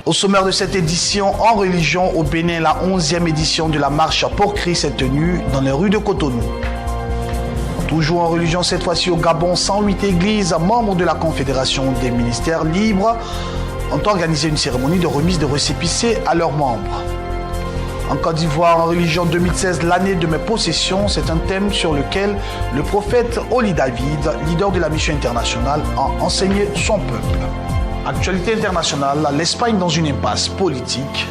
Au sommaire de cette édition en religion au Bénin, la 11e édition de la marche pour Christ est tenue dans les rues de Cotonou. Toujours en religion, cette fois-ci au Gabon, 108 églises, membres de la Confédération des ministères libres, ont organisé une cérémonie de remise de récépissés à leurs membres. En Côte d'Ivoire, en religion 2016, l'année de mes possessions, c'est un thème sur lequel le prophète Oli David, leader de la mission internationale, a enseigné son peuple. Actualité internationale, l'Espagne dans une impasse politique.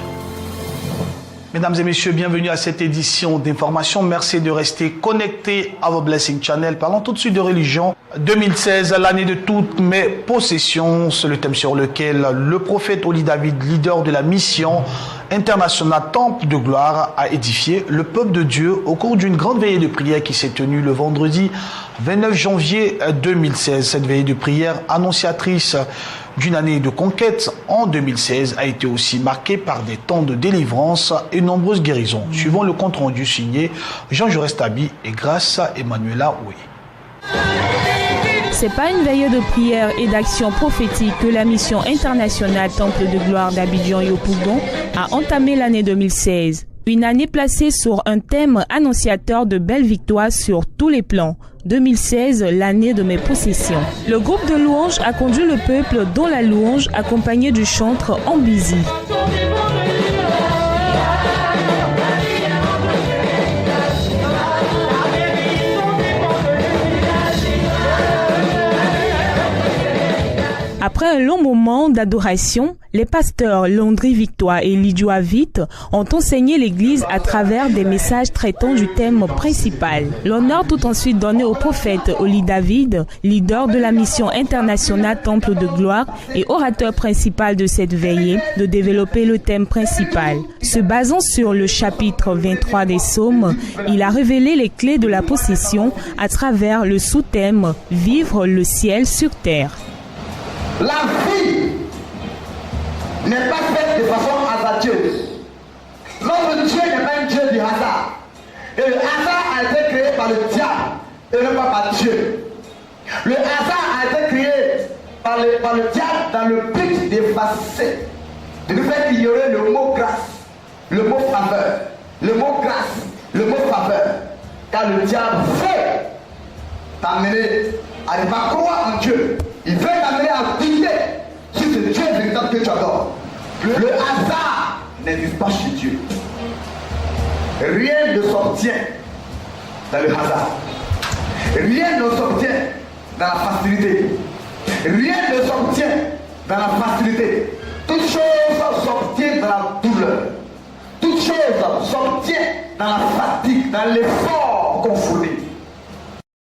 Mesdames et messieurs, bienvenue à cette édition d'information. Merci de rester connectés à vos Blessing Channel. Parlons tout de suite de religion. 2016, l'année de toutes mes possessions. C'est le thème sur lequel le prophète Oli David, leader de la mission internationale Temple de Gloire, a édifié le peuple de Dieu au cours d'une grande veillée de prière qui s'est tenue le vendredi 29 janvier 2016. Cette veillée de prière annonciatrice d'une année de conquête en 2016 a été aussi marquée par des temps de délivrance et nombreuses guérisons. Suivant le compte rendu signé Jean Jaurès Tabi et grâce à Emmanuela Oué. C'est pas une veillée de prière et d'action prophétique que la mission internationale Temple de Gloire d'Abidjan-Yopougon a entamé l'année 2016. Une année placée sur un thème annonciateur de belles victoires sur tous les plans. 2016, l'année de mes possessions. Le groupe de louanges a conduit le peuple dans la louange accompagné du chantre Ambizi. Après un long moment d'adoration, les pasteurs Landry Victoire et Lidio Avit ont enseigné l'Église à travers des messages traitant du thème principal. L'honneur tout ensuite donné au prophète Oli David, leader de la mission internationale Temple de Gloire et orateur principal de cette veillée, de développer le thème principal. Se basant sur le chapitre 23 des Psaumes, il a révélé les clés de la possession à travers le sous-thème « Vivre le ciel sur terre ». La vie n'est pas faite de façon hasardeuse. Notre Dieu n'est pas un Dieu du hasard. Et le hasard a été créé par le diable et non pas par Dieu. Le hasard a été créé par le diable dans le but d'effacer, de nous faire ignorer le mot grâce, le mot faveur, le mot grâce, le mot faveur. Car le diable veut t'amener à ne pas croire en Dieu. Il veut t'amener à douter sur ce Dieu véritable que tu adores. Le hasard n'existe pas chez Dieu. Rien ne s'obtient dans le hasard. Rien ne s'obtient dans la facilité. Rien ne s'obtient dans la facilité. Toute chose s'obtient dans la douleur. Toute chose s'obtient dans la fatigue, dans l'effort confondu.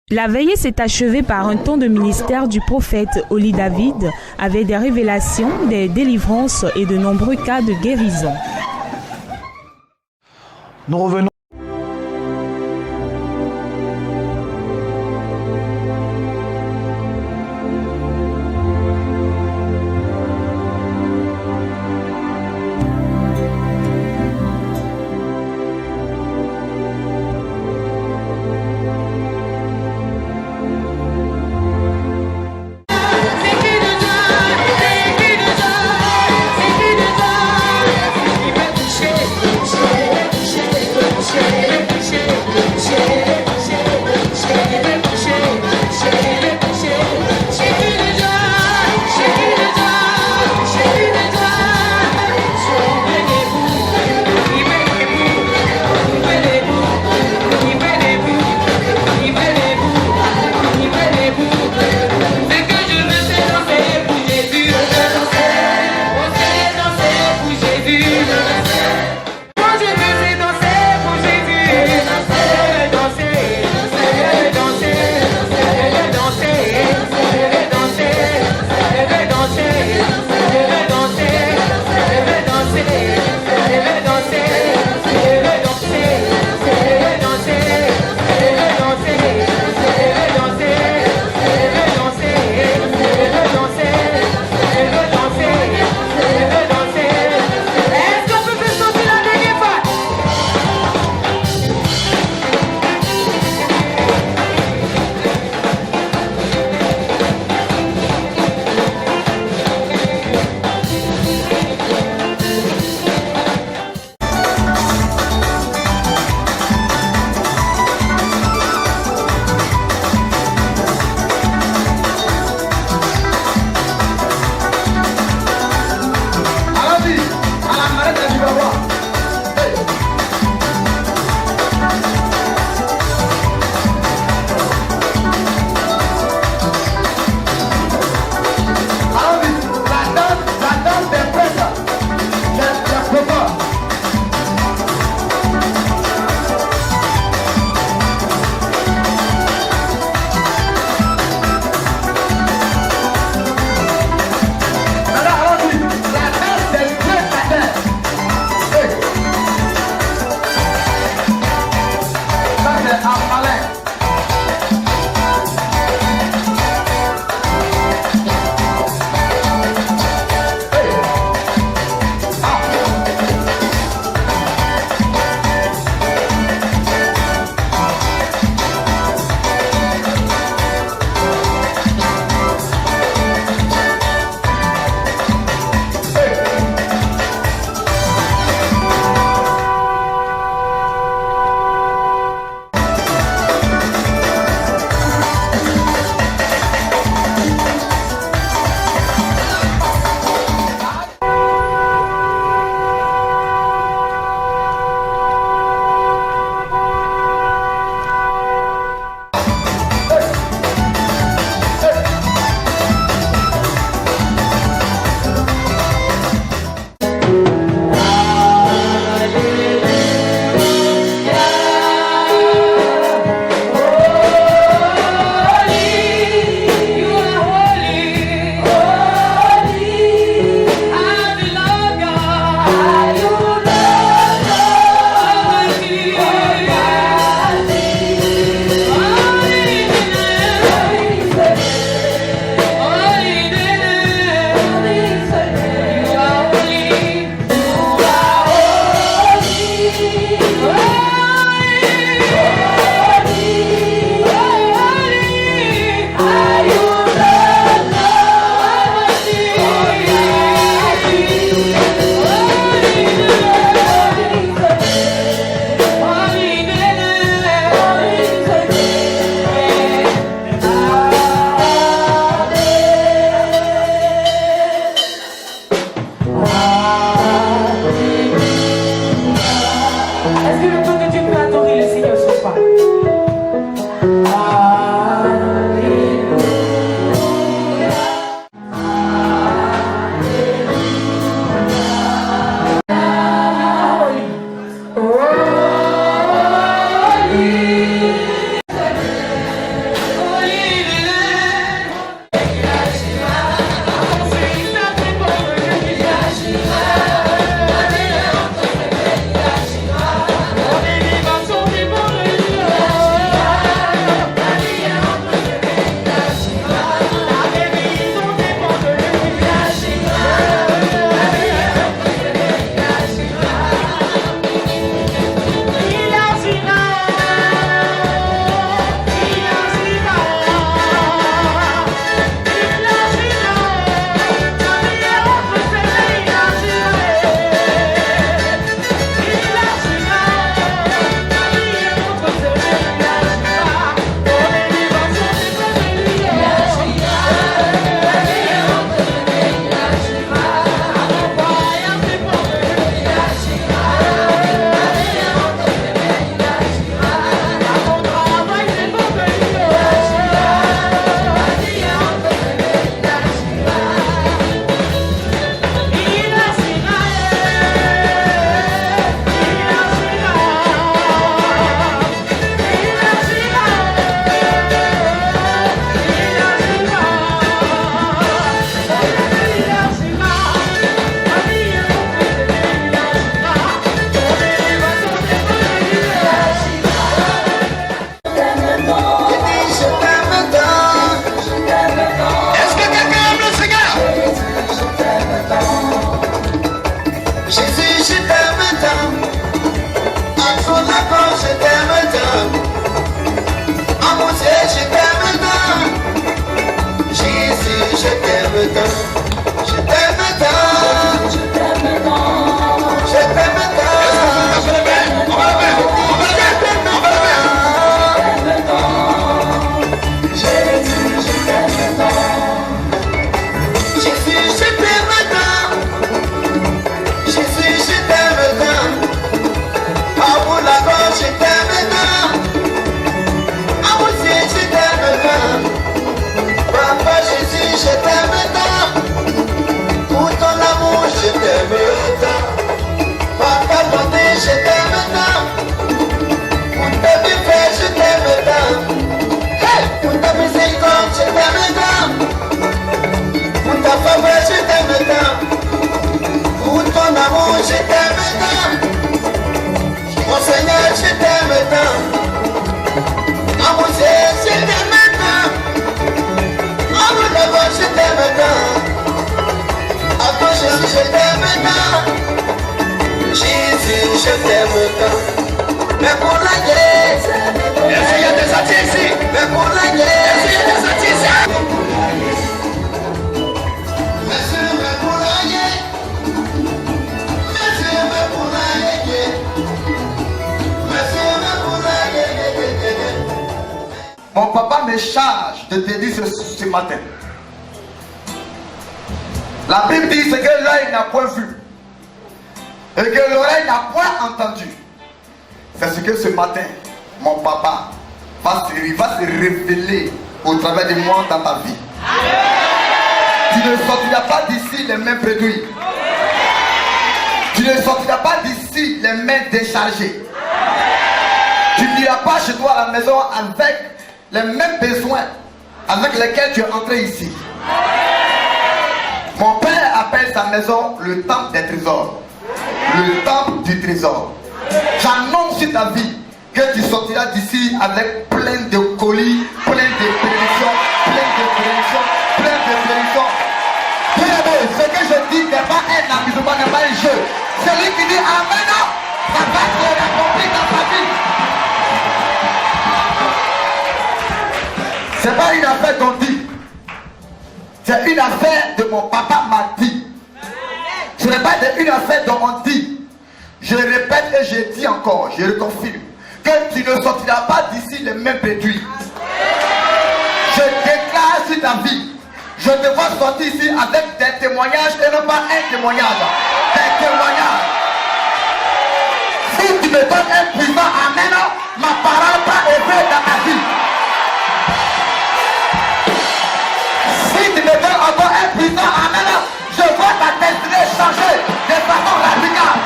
La veillée s'est achevée par un temps de ministère du prophète Oli David avec des révélations, des délivrances et de nombreux cas de guérison. Nous revenons. je t'aime tant. Mais pour la guerre, est-ce qu'il y a des sorties ici? Mais pour la guerre, est-ce qu'il y a des sorties ici? Mon papa me charge de te dire ce matin. La Bible dit que l'œil n'a point vu et que l'oreille n'a point entendu. C'est ce que ce matin, mon papa va se révéler au travers de moi dans ta vie. Tu ne sortiras pas d'ici les mains préduites. Tu ne sortiras pas d'ici les mains déchargées. Tu n'iras pas chez toi à la maison avec les mêmes besoins avec lesquels tu es entré ici. Mon père appelle sa maison le temple des trésors. Le temple du trésor. J'annonce sur ta vie que tu sortiras d'ici avec plein de colis, plein de bénédictions, plein de bénédictions, plein de bénédictions. Bien-aimé, ce que je dis n'est pas un amusement, n'est pas un jeu. Celui qui dit Amen, ça va se accomplir dans ta vie. C'est pas une affaire qu'on dit. C'est une affaire de mon papa m'a dit. Ce n'est pas une affaire dont on dit. Je répète et je dis encore, je reconfirme, que tu ne sortiras pas d'ici les mêmes réduits. Je déclare sur ta vie, je te vois sortir ici avec des témoignages et non pas un témoignage. Des témoignages. Si tu me donnes un puissant amen, ma parole va œuvrer dans ta vie. Si tu me donnes encore un puissant amen, je vois ta destinée changer de façon radicale.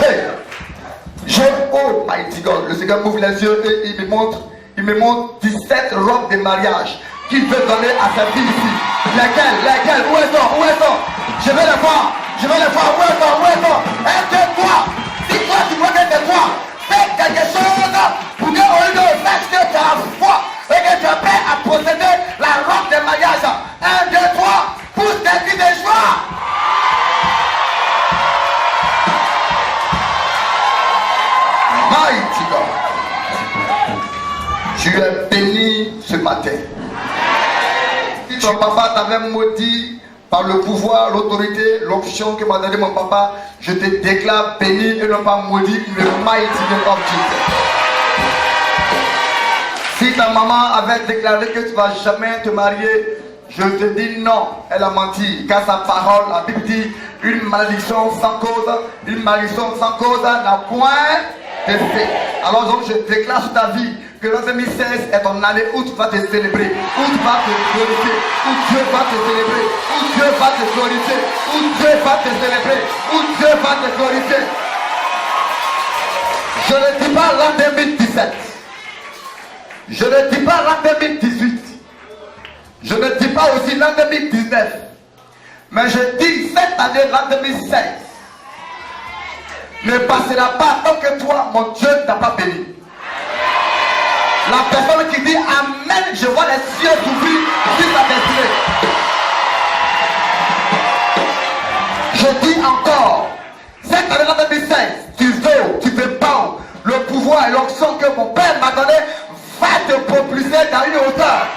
Hey, oh mighty God, le Seigneur m'ouvre les yeux et il me montre 17 robes de mariage qu'il veut donner à sa fille ici. Lesquelles, où est-on? Je vais les voir, où est-on? Est-ce que toi, si toi tu vois que c'est toi, fais quelque chose pour que au lieu de faire que tu as la foi et que tu es prêt à posséder la robe de mariage. 1, 2, 3, pousse tes cris de joie. Mighty God. Tu es béni ce matin. Si ton papa t'avait maudit par le pouvoir, l'autorité, l'onction que m'a donné mon papa, je te déclare béni et non pas maudit, le mighty name of Jesus. Si ta maman avait déclaré que tu ne vas jamais te marier, je te dis non, elle a menti, car sa parole, la Bible dit, une malédiction sans cause n'a point d'effet. Alors donc je déclare sur ta vie que l'an 2016 est ton année où tu vas te célébrer, où tu vas te glorifier, où Dieu va te célébrer, où Dieu va te glorifier, où Dieu va te célébrer, où Dieu va te glorifier. Je ne dis pas l'an 2017. Je ne dis pas l'an 2018. Je ne dis pas aussi l'an 2019. Mais je dis cette année, l'an 2016. Ne passera pas tant que toi, mon Dieu, ne t'a pas béni. La personne qui dit Amen, je vois les cieux s'ouvrir sur ta destinée. Je dis encore, cette année, l'an 2016, tu veux pas. Le pouvoir et l'onction que mon père m'a donné va te propulser dans une hauteur.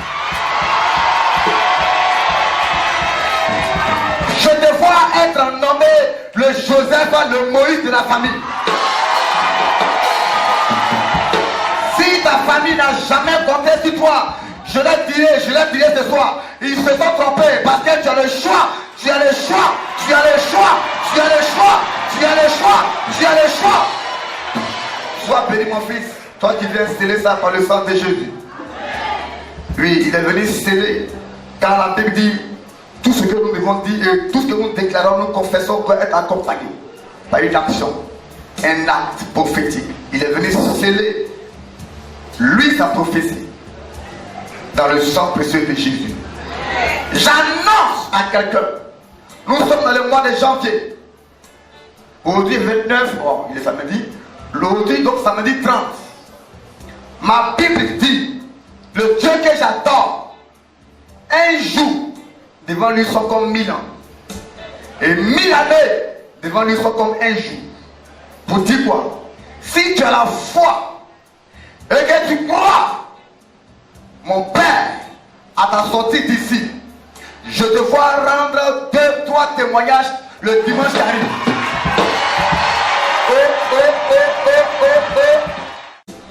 Je te vois être nommé le Joseph, le Moïse de la famille. Si ta famille n'a jamais compté sur toi, je leur dirai ce soir, ils se sont trompés parce que tu as le choix, tu as le choix, tu as le choix, tu as le choix, tu as le choix, tu as le choix. Sois béni mon fils, toi qui viens sceller ça par le sang de Jésus. Oui, il est venu sceller, car la Bible dit, tout ce que nous devons dire et tout ce que nous déclarons, nous confessons doit être accompagné par une action, un acte prophétique. Il est venu sceller, lui, sa prophétie dans le sang précieux de Jésus. J'annonce à quelqu'un, nous sommes dans le mois de janvier. Aujourd'hui 29, bon, il est samedi. Aujourd'hui, donc samedi 30. Ma Bible dit, le Dieu que j'adore, un jour devant lui sont comme 1000 ans. Et 1000 années devant lui soit comme un jour. Pour dire quoi? Si tu as la foi et que tu crois, mon Père, à ta sortie d'ici, je te vois rendre 2-3 témoignages le dimanche qui arrive.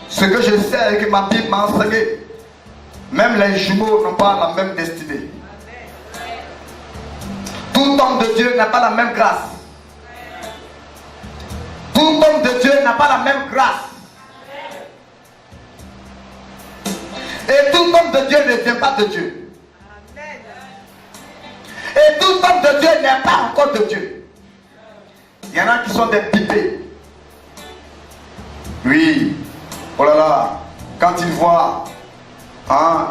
Ce que je sais et que ma Bible m'a enseigné, même les jumeaux n'ont pas la même destinée. Tout homme de Dieu n'a pas la même grâce. Tout homme de Dieu n'a pas la même grâce. Et tout homme de Dieu ne vient pas de Dieu. Et tout homme de Dieu n'est pas encore de Dieu. Il y en a qui sont des pipés. Oui. Oh là là. Quand ils voient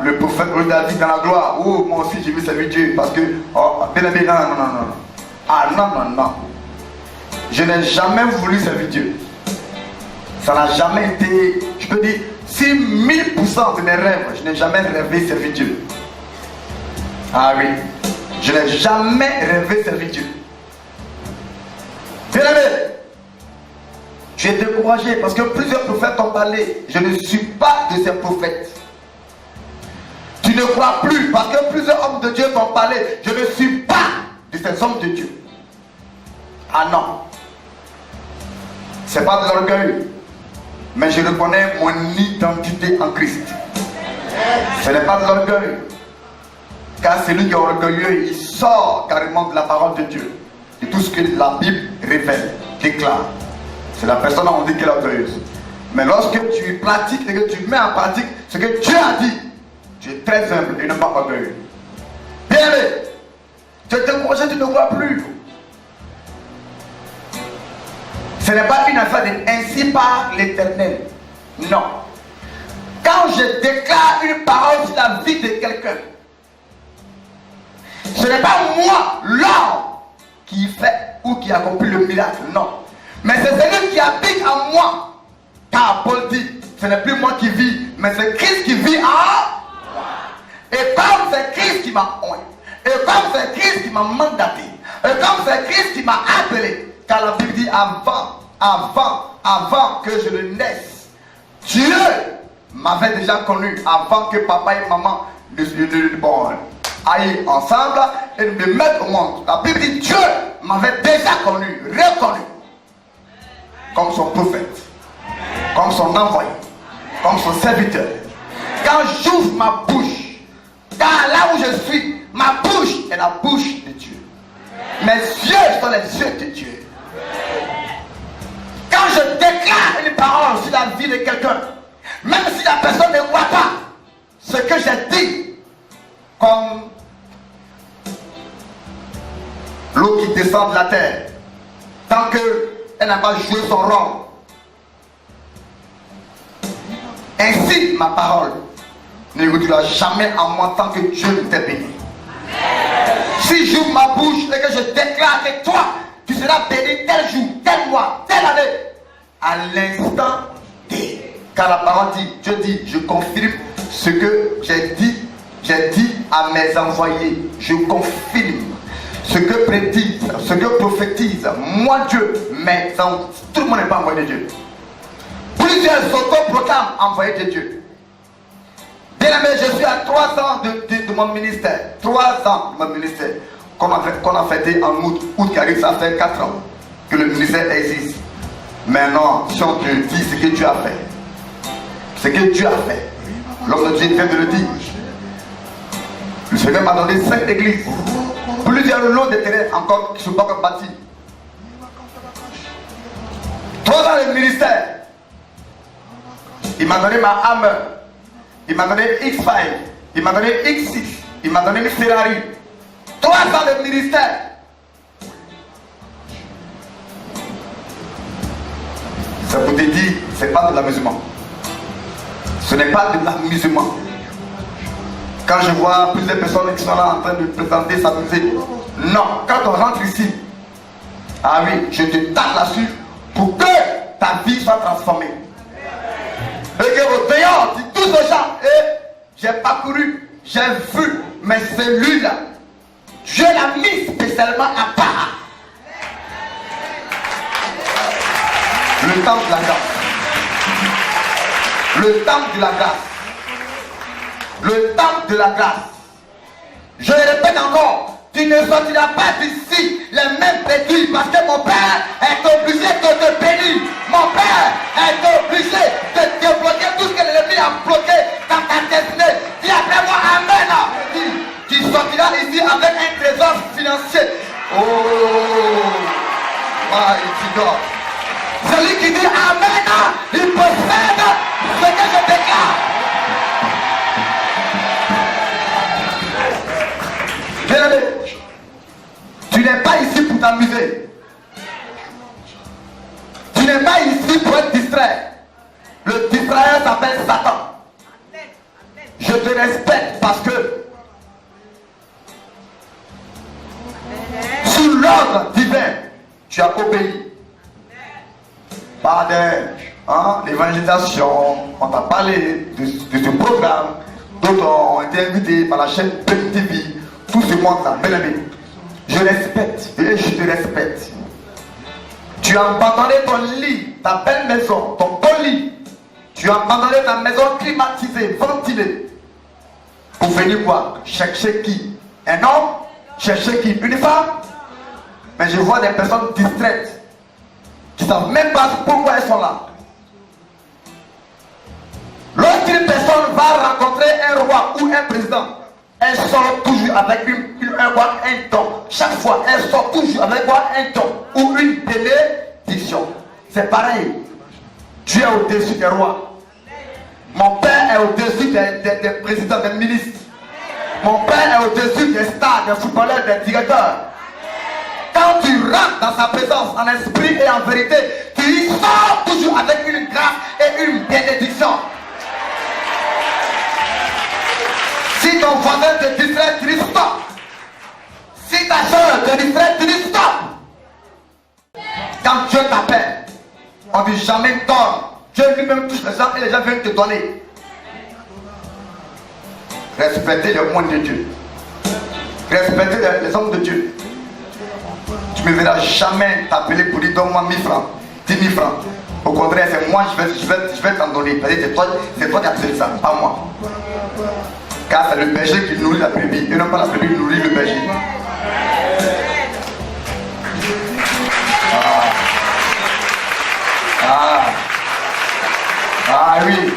le prophète David dans la gloire, oh, moi aussi j'ai vu servir Dieu. Parce que, oh, bien aimé, non. Ah non. Je n'ai jamais voulu servir Dieu. Ça n'a jamais été, je peux dire, si 1000% de mes rêves, je n'ai jamais rêvé servir Dieu. Ah oui. Je n'ai jamais rêvé servir Dieu. Bien aimé, je suis découragé parce que plusieurs prophètes ont parlé. Je ne suis pas de ces prophètes. Tu ne crois plus parce que plusieurs hommes de Dieu t'ont parlé. Je ne suis pas de ces hommes de Dieu. Ah non. C'est pas de l'orgueil. Mais je reconnais mon identité en Christ. Ce n'est pas de l'orgueil. Car celui qui est orgueilleux, il sort carrément de la parole de Dieu. De tout ce que la Bible révèle, déclare. C'est la personne on dit qu'elle est orgueilleuse. Mais lorsque tu pratiques et que tu mets en pratique ce que Dieu a dit, tu es très humble et non pas orgueilleux. Bien aimé, tu es découragé, tu ne vois plus. Ce n'est pas une affaire de ainsi par l'Éternel. Non. Quand je déclare une parole sur la vie de quelqu'un, ce n'est pas moi, l'homme, qui fait ou qui accomplit le miracle. Non. Mais c'est celui qui habite en moi. Car Paul dit, ce n'est plus moi qui vis, mais c'est Christ qui vit en moi. Et comme c'est Christ qui m'a oint, et comme c'est Christ qui m'a mandaté, et comme c'est Christ qui m'a appelé, car la Bible dit avant que je ne naisse, Dieu m'avait déjà connu avant que papa et maman aillent ensemble et me mettent au monde. La Bible dit Dieu m'avait déjà connu, reconnu comme son prophète, comme son envoyé, comme son serviteur. Quand j'ouvre ma bouche, car là où je suis, ma bouche est la bouche de Dieu. Mes yeux sont les yeux de Dieu. Quand je déclare une parole sur la vie de quelqu'un, même si la personne ne croit pas ce que j'ai dit, comme l'eau qui descend de la terre, tant qu'elle n'a pas joué son rôle, ainsi ma parole ne reculera jamais en moi tant que Dieu ne t'ait béni. Si j'ouvre ma bouche et que je déclare que toi, tu seras béni tel jour, tel mois, telle année, à l'instant T. Car la parole dit, Dieu dit, je confirme ce que j'ai dit à mes envoyés. Je confirme ce que prédisent, ce que prophétisent, moi Dieu, mais tout le monde n'est pas envoyé de Dieu. Plusieurs s'autoproclament envoyés de Dieu. Bien aimé, je suis à 3 ans de mon ministère. 3 ans de mon ministère. Qu'on a fêté en août qui arrive, ça fait 4 ans que le ministère existe. Maintenant, si on te dit ce que Dieu a fait, ce que Dieu a fait, l'homme de Dieu vient de le dire. Le Seigneur m'a donné 5 églises, plusieurs lots de terrain encore qui ne sont pas encore bâtis. 3 ans de ministère. Il m'a donné ma Hammer, il m'a donné X5, il m'a donné X6, il m'a donné une Ferrari. 3 ans de ministère. Ça vous te dit, ce n'est pas de l'amusement. Ce n'est pas de l'amusement. Quand je vois plusieurs personnes qui sont là en train de présenter, s'amuser. Non, quand on rentre ici, ah oui, je te tape là-dessus pour que ta vie soit transformée. Et que au dehors, tu tous les gens, j'ai parcouru, j'ai vu, mais celui-là, Dieu l'a mis spécialement à part. Le temple de la grâce. Le temple de la grâce. Le temple de la grâce. Je le répète encore, tu ne sortiras pas d'ici les mêmes pétris parce que mon Père est obligé de te bénir. Mon Père est obligé de débloquer tout ce que l'ennemi a bloqué dans ta destinée. Dis après moi, Amen. Tu sortiras ici avec un trésor financier. Oh, mighty God. Celui qui dit Amen, il possède ce que je déclare. Bien-aimé, tu n'es pas ici pour t'amuser. Tu n'es pas ici pour être distrait. Le distraire s'appelle Satan. Je te respecte parce que sous l'ordre divin, tu as obéi. Par l'évangélisation, on t'a parlé de ce programme. D'autres ont été invités par la chaîne TV. Tout ce monde-là, bel ami. Je respecte et je te respecte. Tu as abandonné ton lit, ta belle maison, ton beau lit. Tu as abandonné ta maison climatisée, ventilée. Pour venir voir, chercher qui? Un homme? Chercher qui? Une femme? Mais je vois des personnes distraites qui ne savent même pas pourquoi elles sont là. Lorsqu'une personne va rencontrer un roi ou un président, elle sort toujours avec un don. Chaque fois, elle sort toujours avec un don ou une bénédiction. C'est pareil. Tu es au-dessus des rois. Mon père est au-dessus des présidents, des ministres. Mon père est au-dessus des stars, des footballeurs, des directeurs. Quand tu rentres dans sa présence en esprit et en vérité, tu y sors toujours avec une grâce et une bénédiction. Si ton voisin te distrait, tu dis stop. Si ta soeur te distrait, tu dis stop. Quand Dieu t'appelle, on ne dit jamais donne. Dieu lui-même touche les gens et les gens viennent te donner. Respectez le monde de Dieu. Respectez les hommes de Dieu. Tu ne me verras jamais t'appeler pour dire donne-moi 1000 francs, 10 000 francs. Au contraire, c'est moi, je vais t'en donner. C'est toi qui as fait ça, pas moi. Car c'est le berger qui nourrit la brebis et non pas la brebis qui nourrit le berger. Ah oui.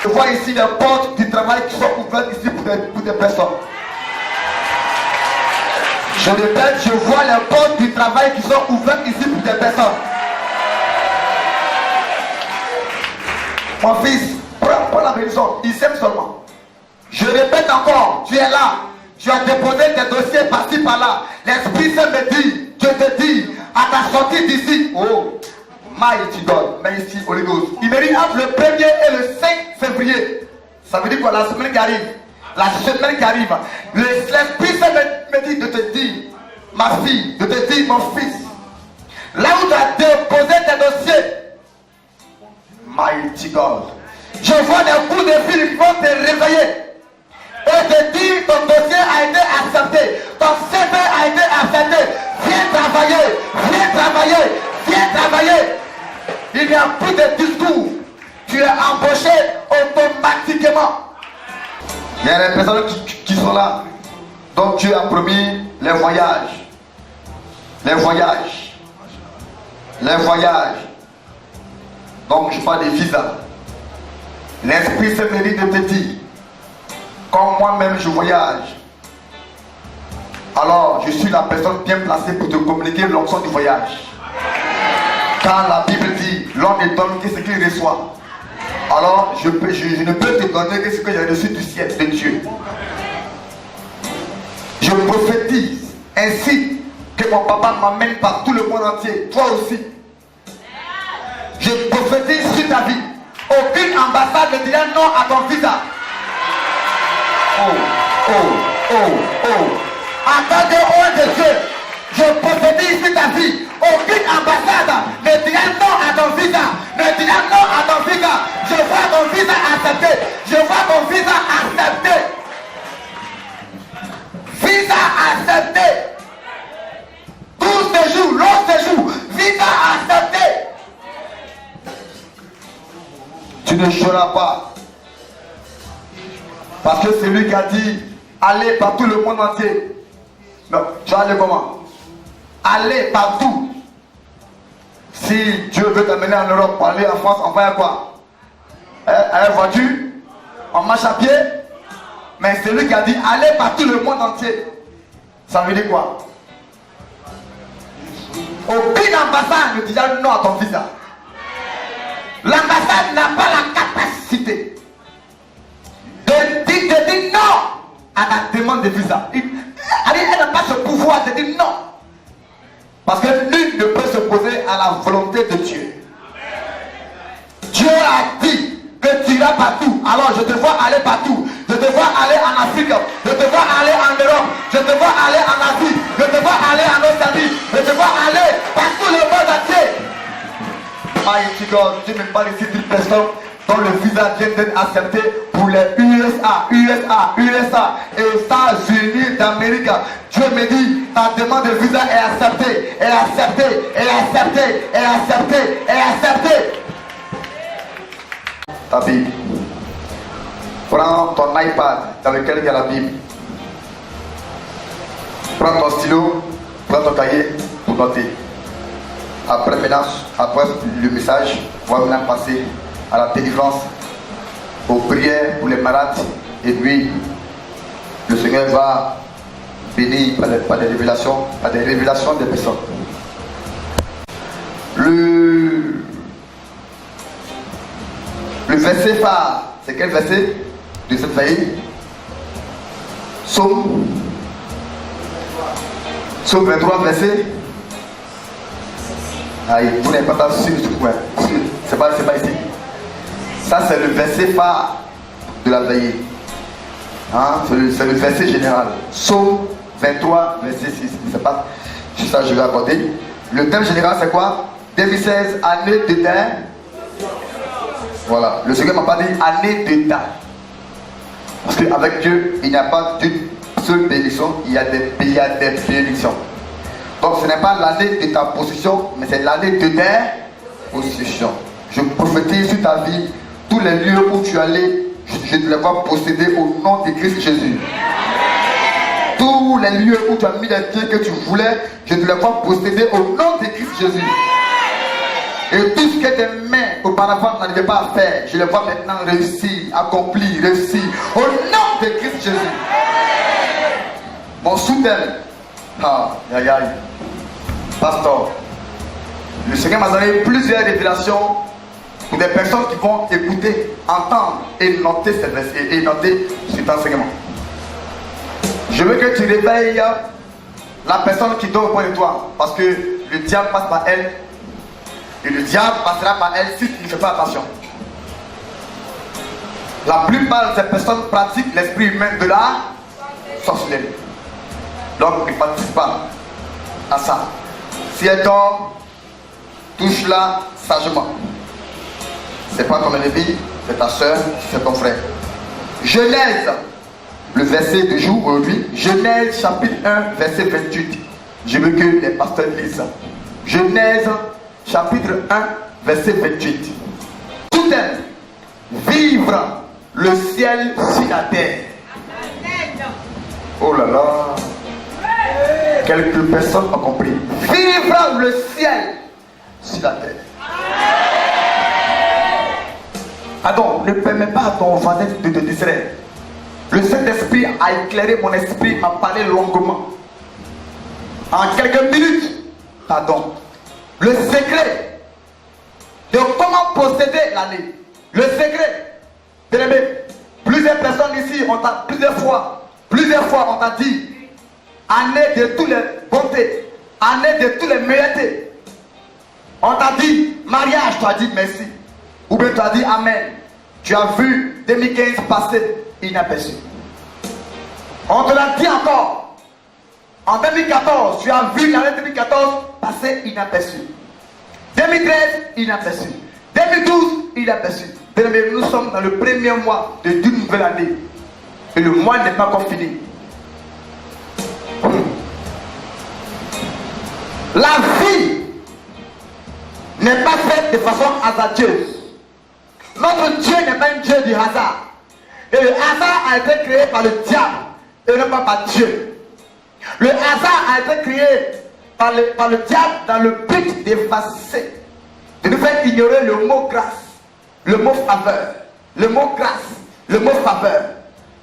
Je vois ici les portes du travail qui sont ouvertes ici pour des personnes. Je répète, je vois les portes du travail qui sont ouvertes ici pour des personnes. Mon fils, prends la maison, il s'aime seulement. Je répète encore, tu es là. Tu as déposé tes dossiers par-ci par-là. L'Esprit Saint me dit, je te dis, à ta sortie d'ici, oh, mighty God, mais ici, Holy Ghost. Il me dit entre le 1er et le 5 février. Ça veut dire quoi? La semaine qui arrive. La semaine qui arrive. L'Esprit Saint me dit de te dire, ma fille, de te dire, mon fils, là où tu as déposé tes dossiers, mighty God, je vois des coups de fil qui vont te réveiller. Et te dire ton dossier a été accepté, ton CV a été accepté. Viens travailler, viens travailler, viens travailler. Il n'y a plus de discours. Tu es embauché automatiquement. Il y a des personnes qui sont là. Donc Dieu a promis les voyages. Les voyages. Les voyages. Donc je parle des visas. L'Esprit Saint me dit de te dire, comme moi-même je voyage, alors je suis la personne bien placée pour te communiquer l'onction du voyage. Quand la Bible dit, l'on ne donne que ce qu'il reçoit, alors je ne peux te donner que ce que j'ai reçu du ciel de Dieu. Je prophétise ainsi que mon papa m'amène par tout le monde entier, toi aussi. Je prophétise sur ta vie. Aucune ambassade ne dira non à ton visa. En tant que homme de Dieu, je prophétise sur ta vie. Aucune ambassade ne dira non à ton visa. Ne dira non à ton visa. Je vois ton visa accepté. Je vois ton visa accepté. Visa accepté. 12 séjours, long séjour. Visa accepté. n'échoueras pas. Parce que c'est lui qui a dit, allez par tout le monde entier. Non, tu vas aller comment? Allez partout. Si Dieu veut t'amener en Europe, pour aller en France, on va à quoi? À une voiture? On marche à pied? Mais c'est lui qui a dit, allez par tout le monde entier. Ça veut dire quoi? Aucune ambassade ne dira non à ton visa. L'ambassade n'a pas la capacité de dire non à ta demande de visa. Elle n'a pas ce pouvoir de dire non. Parce que nul ne peut s'opposer à la volonté de Dieu. Dieu a dit que tu iras partout. Alors je te vois aller partout. Je te vois aller en Afrique. Je te vois aller en Europe. Je te vois aller en Asie. Je te vois aller en Océanie. Je te vois aller partout le monde entier. Mighty God, Dieu me parle ici d'une personne dont le visa vient d'être accepté pour les USA et États-Unis d'Amérique. Dieu me dit, ta demande de visa est acceptée, est acceptée, est acceptée, est acceptée, est acceptée. Ta Bible. Prends ton iPad dans lequel il y a la Bible. Prends ton stylo, prends ton cahier pour noter. Après le message, on va maintenant passer à la délivrance, aux prières pour les malades, et puis le Seigneur va bénir par des révélations des personnes. Le verset phare, c'est quel verset de cette veille? Psaume 23, verset. Vous n'avez pas sur ce point. C'est pas ici. Ça, c'est le verset phare de la veillée. C'est le verset général. Psaume 23, verset 6. C'est pas juste ça que je vais aborder. Le thème général, c'est quoi? 2016, année de terre. Voilà. Le Seigneur m'a pas dit année de terre. Parce qu'avec Dieu, il n'y a pas d'une seule bénédiction, il y a des bénédictions. Donc ce n'est pas l'année de ta position, mais c'est l'année de ta position. Je prophétise sur ta vie, tous les lieux où tu allais, je te les vois posséder au nom de Christ Jésus. Tous les lieux où tu as mis les pieds que tu voulais, je te les vois posséder au nom de Christ Jésus. Et tout ce que tes mains auparavant n'arrivaient pas à faire, je les vois maintenant réussir, accomplir, réussir au nom de Christ Jésus. Mon soutien. Aïe. Pasteur, le Seigneur m'a donné plusieurs révélations pour des personnes qui vont écouter, entendre et noter ces versets et noter cet enseignement. Je veux que tu réveilles la personne qui dort au point de toi, parce que le diable passe par elle et le diable passera par elle si tu ne fais pas attention. La plupart de ces personnes pratiquent l'esprit humain de la sorcellerie. Donc, il ne participe pas à ça. Si elle dort, touche-la sagement. C'est pas ton ennemi, c'est ta soeur, c'est ton frère. Genèse, le verset du jour aujourd'hui. Genèse chapitre 1, verset 28. Je veux que les pasteurs lisent ça. Genèse chapitre 1, verset 28. Tout est vivre le ciel sur la terre. Oh là là. Quelques personnes ont compris. Vivre le ciel sur la terre. Pardon, ne permets pas à ton voisin de te distraire. Le Saint-Esprit a éclairé mon esprit, m'a parlé longuement. En quelques minutes, pardon. Le secret de comment posséder l'année. Le secret, bien aimé, plusieurs personnes ici, plusieurs fois, on t'a dit année de toutes les bontés, année de toutes les meilleures. On t'a dit mariage, tu as dit merci. Ou bien tu as dit amen. Tu as vu 2015 passer inaperçu. On te l'a dit encore. En 2014, tu as vu l'année 2014 passer inaperçu. 2013, inaperçu. 2012, inaperçu. Bien aimé, nous sommes dans le premier mois d'une nouvelle année. Et le mois n'est pas encore fini. La vie n'est pas faite de façon hasardeuse. Notre Dieu n'est pas un Dieu du hasard. Et le hasard a été créé par le diable et non pas par Dieu. Le hasard a été créé par le diable dans le but d'effacer, de nous faire ignorer le mot grâce, le mot faveur, le mot grâce, le mot faveur.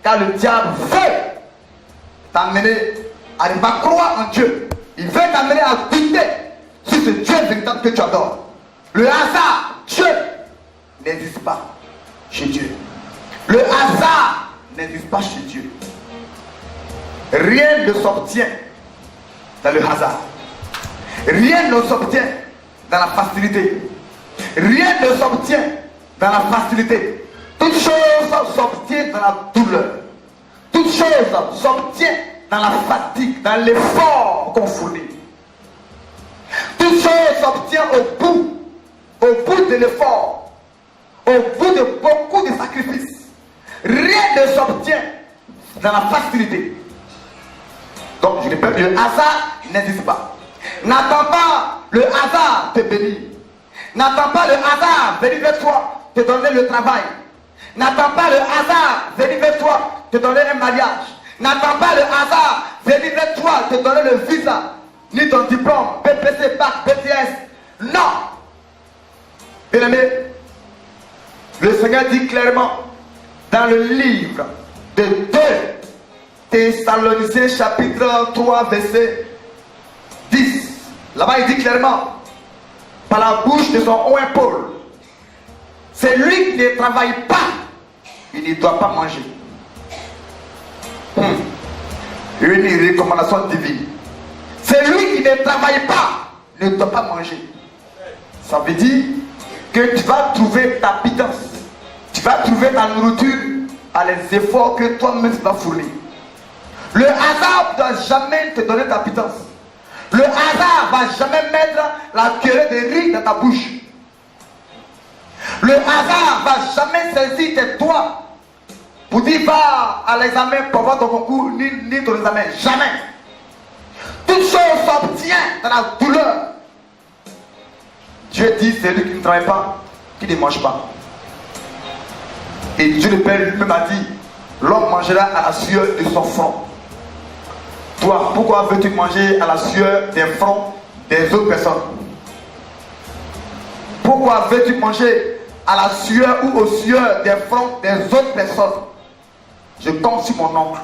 Car le diable veut t'amener à ne pas croire en Dieu. Il veut t'amener à douter sur ce Dieu véritable que tu adores. Le hasard, Dieu n'existe pas chez Dieu. Le hasard n'existe pas chez Dieu. Rien ne s'obtient dans le hasard. Rien ne s'obtient dans la facilité. Rien ne s'obtient dans la facilité. Toute chose s'obtient dans la douleur. Toute chose s'obtient dans la fatigue, dans l'effort qu'on fournit. Toute chose s'obtient au bout de l'effort, au bout de beaucoup de sacrifices. Rien ne s'obtient dans la facilité. Donc je répète, le hasard n'existe pas. N'attends pas le hasard te bénir. N'attends pas le hasard venir vers toi te donner le travail. N'attends pas le hasard venir vers toi te donner un mariage. N'attends pas le hasard venir vers toi te donner le visa, ni ton diplôme, BPC, BAC, BTS. Non. Bien aimé, le Seigneur dit clairement dans le livre de 2 Thessaloniciens chapitre 3 verset 10. Là-bas il dit clairement, par la bouche de son haut épaule, c'est lui qui ne travaille pas, il ne doit pas manger. Une recommandation divine. C'est lui qui ne travaille pas, ne doit pas manger. Ça veut dire que tu vas trouver ta pitance, tu vas trouver ta nourriture à les efforts que toi-même tu vas fournir. Le hasard ne doit jamais te donner ta pitance. Le hasard ne va jamais mettre la cuillerée de riz dans ta bouche. Le hasard ne va jamais saisir tes doigts pour dire va à l'examen pour voir ton concours, ni ton examen. Jamais. Toute chose s'obtient dans la douleur. Dieu dit c'est lui qui ne travaille pas, qui ne mange pas. Et Dieu le Père lui-même a dit l'homme mangera à la sueur de son front. Toi, pourquoi veux-tu manger à la sueur des fronts des autres personnes? Pourquoi veux-tu manger à la sueur ou aux sueurs des fronts des autres personnes? Je compte sur mon oncle,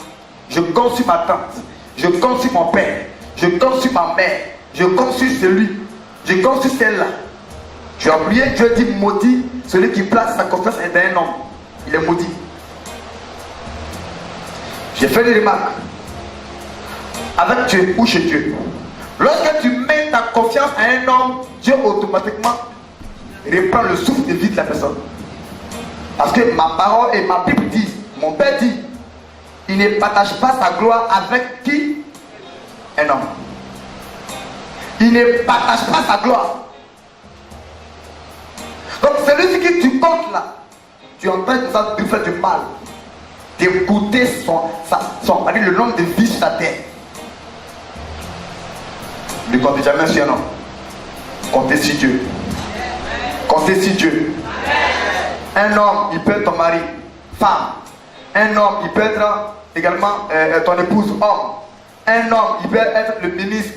je compte sur ma tante, je compte sur mon père, je compte sur ma mère, je compte sur celui, je compte sur celle-là. Tu as oublié, Dieu dit maudit celui qui place sa confiance dans un homme. Il est maudit. J'ai fait des remarques. Avec Dieu ou chez Dieu. Lorsque tu mets ta confiance à un homme, Dieu automatiquement reprend le souffle de vie de la personne. Parce que ma parole et ma Bible disent, mon Père dit, il ne partage pas sa gloire avec qui? Un homme. Il ne partage pas sa gloire. Donc celui qui tu comptes là, tu es en train de faire du mal, d'écouter le nombre de vies sur ta terre. Ne comptez jamais sur un homme. Comptez sur Dieu. Comptez sur Dieu. Un homme, il peut être ton mari, femme. Un homme, il peut être également ton épouse, homme. Un homme, il peut être le ministre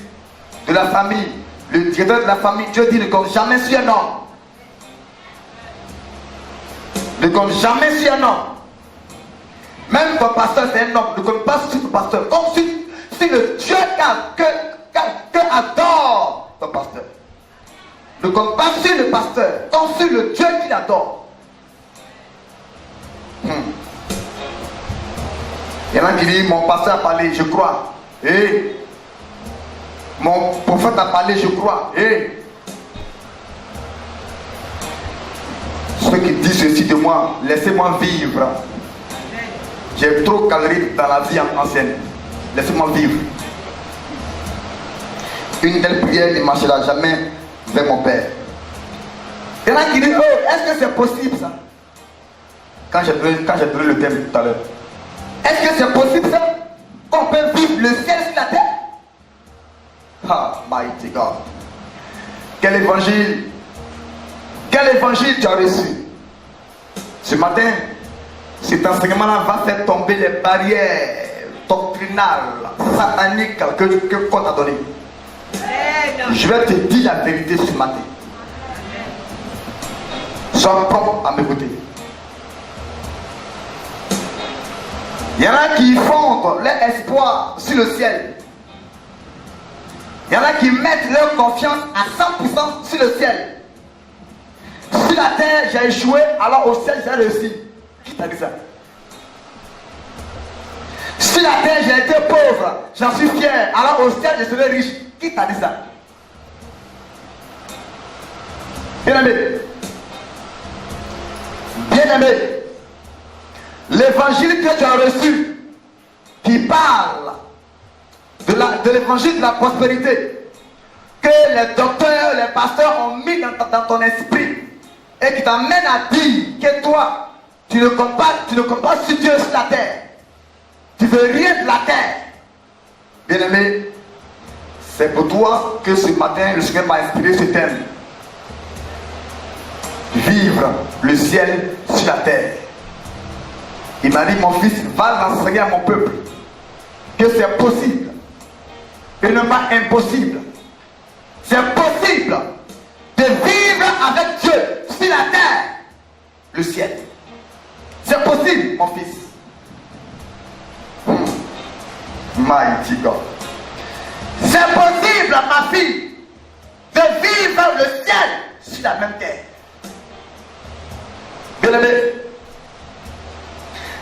de la famille, le directeur de la famille. Dieu dit ne compte jamais sur un homme. Ne compte jamais sur un homme. Même ton pasteur, c'est un homme. Ne compte pas sur ton pasteur. Comme si le Dieu que adore ton pasteur. Ne compte pas sur le pasteur, comme sur le Dieu qu'il adore. Il y en a qui disent mon pasteur a parlé, je crois. Mon prophète a parlé, je crois. Ceux qui disent ceci de moi, laissez-moi vivre. J'ai trop calé dans la vie ancienne. Laissez-moi vivre. Une telle prière ne marchera jamais vers mon Père. Il y en a qui disent, oh, est-ce que c'est possible ça? Quand j'ai donné le thème tout à l'heure. Est-ce que c'est possible ça? Qu'on peut vivre le ciel sur la terre? Ah, mighty God. Quel évangile tu as reçu? Ce matin, cet enseignement-là va faire tomber les barrières doctrinales, sataniques que God a données. Je vais te dire la vérité ce matin. Sois propre à m'écouter. Il y en a qui fondent leur espoir sur le ciel. Il y en a qui mettent leur confiance à 100% sur le ciel. Si la terre j'ai échoué, alors au ciel j'ai réussi. Qui t'a dit ça? Si la terre j'ai été pauvre, j'en suis fier, alors au ciel je serai riche. Qui t'a dit ça? Bien-aimé, bien-aimé, l'évangile que tu as reçu, qui parle de l'évangile de la prospérité, que les docteurs, les pasteurs ont mis dans ton esprit, et qui t'amène à dire que toi, tu ne comptes pas sur Dieu sur la terre. Tu veux rien de la terre. Bien-aimé, c'est pour toi que ce matin, le Seigneur m'a inspiré ce thème. Vivre le ciel sur la terre. Il m'a dit, mon fils, va l'enseigner à mon peuple que c'est possible et non pas impossible. C'est possible de vivre avec Dieu sur la terre, le ciel. C'est possible, mon fils. Mighty God. C'est possible, ma fille, de vivre le ciel sur la même terre. Bien-aimé,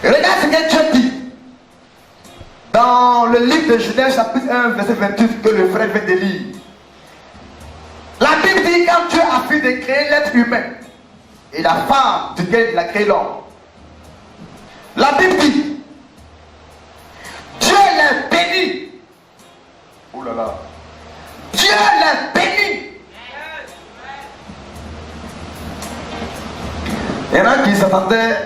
regarde ce que Dieu dit dans le livre de Genèse chapitre 1 verset 28 que le frère vient de lire. La Bible dit quand Dieu a fait de créer l'être humain et la femme duquel il a créé l'homme, la Bible dit Dieu les bénit. Oh là là, Dieu les bénit. Il y en a qui s'attendaient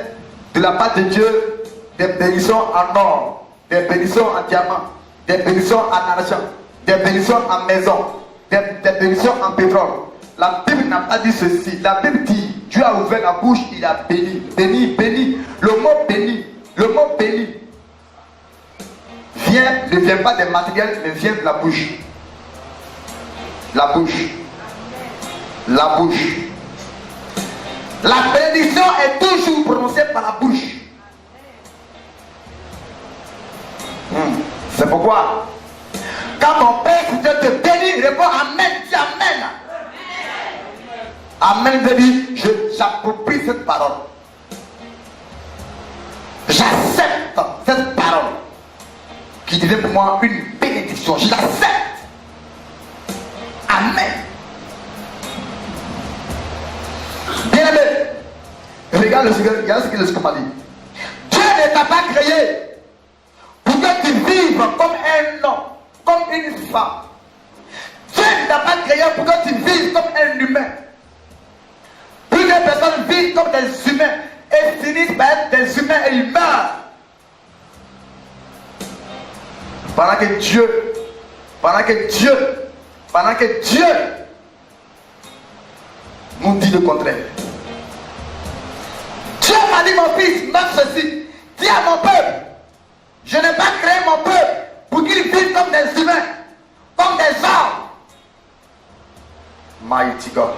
de la part de Dieu des bénissions en or, des bénissions en diamant, des bénissions en argent, des bénissions en maison, des bénissions en pétrole. La Bible n'a pas dit ceci. La Bible dit, Dieu a ouvert la bouche, il a béni, béni, béni. Le mot béni ne vient pas des matériels, mais vient de la bouche. La bouche. La bouche. La bénédiction est toujours prononcée par la bouche. C'est pourquoi, quand mon Père Dieu te bénit, réponds Amen, dis Amen. Amen veut dire, j'approprie cette parole. J'accepte cette parole qui devient pour moi une bénédiction. Je l'accepte. Amen. Bien-aimé, regarde le Seigneur, regarde ce que le Seigneur m'a dit. Dieu ne t'a pas créé pour que tu vives comme un homme, comme une femme. Dieu ne t'a pas créé pour que tu vives comme un humain. Plusieurs personnes vivent comme des humains et finissent par être des humains et ils meurent. Pendant que Dieu nous dit le contraire. Dieu m'a dit, mon fils, note ceci. Dis à mon peuple, je n'ai pas créé mon peuple pour qu'ils vivent comme des humains, comme des hommes. Mighty God.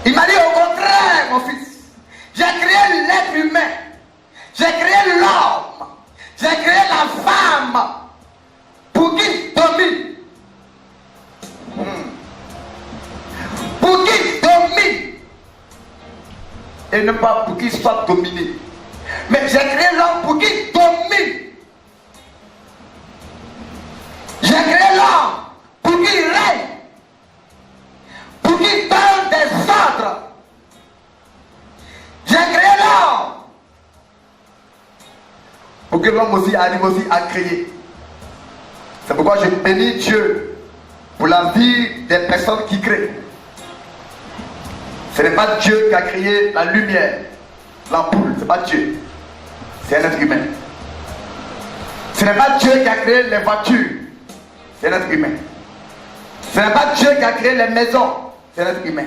Il m'a dit au contraire, mon fils. J'ai créé l'être humain. J'ai créé l'homme. J'ai créé la femme pour qu'il domine. Pour qu'il domine. Et non pas pour qu'il soit dominé. Mais j'ai créé l'homme pour qu'il domine. J'ai créé l'homme pour qu'il règne. Pour qu'il donne des ordres. J'ai créé l'homme pour que l'homme aussi arrive aussi à créer. C'est pourquoi je bénis Dieu pour la vie des personnes qui créent. Ce n'est pas Dieu qui a créé la lumière, l'ampoule, ce n'est pas Dieu. C'est un être humain. Ce n'est pas Dieu qui a créé les voitures, c'est un être humain. Ce n'est pas Dieu qui a créé les maisons, c'est un être humain.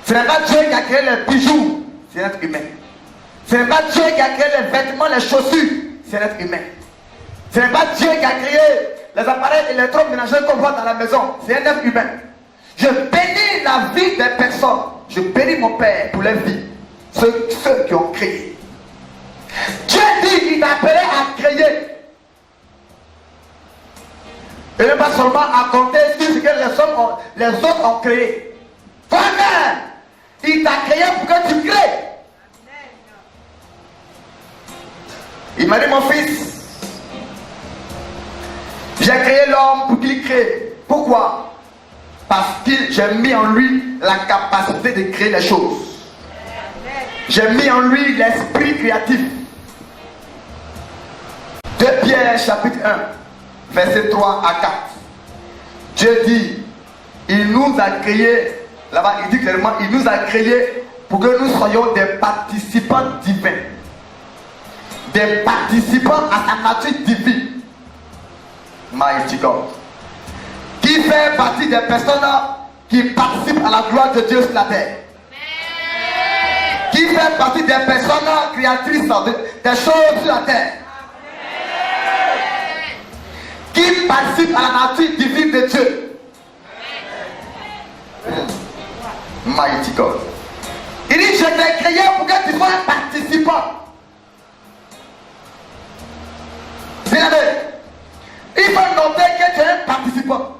Ce n'est pas Dieu qui a créé les bijoux, c'est un être humain. Ce n'est pas Dieu qui a créé les vêtements, les chaussures, c'est un être humain. Ce n'est pas Dieu qui a créé les appareils électroménagers qu'on voit dans la maison, c'est un être humain. Je bénis la vie des personnes. Je bénis mon Père pour leur vie. Ceux qui ont créé. Dieu dit qu'il t'a appelé à créer. Et ne pas seulement à compter sur ce que les autres ont créé. Toi-même, il t'a créé pour que tu crées. Il m'a dit, mon fils, j'ai créé l'homme pour qu'il crée. Pourquoi? Parce que j'ai mis en lui la capacité de créer les choses. J'ai mis en lui l'esprit créatif. 2 Pierre chapitre 1, verset 3 à 4. Dieu dit, il nous a créés, là-bas il dit clairement, il nous a créés pour que nous soyons des participants divins. Des participants à sa nature divine. Mighty God. Qui fait partie des personnes qui participent à la gloire de Dieu sur la terre. Qui fait partie des personnes créatrices des choses sur la terre. Qui participe à la nature divine de Dieu. Mighty God. Il dit, je t'ai créé pour que tu sois un participant. Regardez, il faut noter que tu es un participant.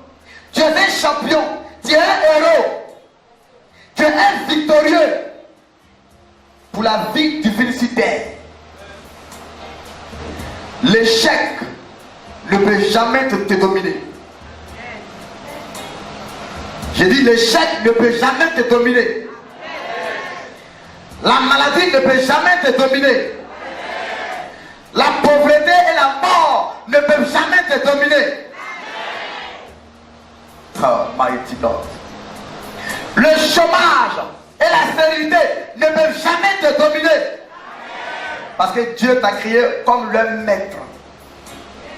Tu es un champion, tu es un héros, tu es un victorieux pour la vie divine sur terre. L'échec ne peut jamais te dominer. J'ai dit l'échec ne peut jamais te dominer. La maladie ne peut jamais te dominer. La pauvreté et la mort ne peuvent jamais te dominer. Oh, mighty God. Le chômage et la stérilité ne peuvent jamais te dominer. Parce que Dieu t'a créé comme le maître.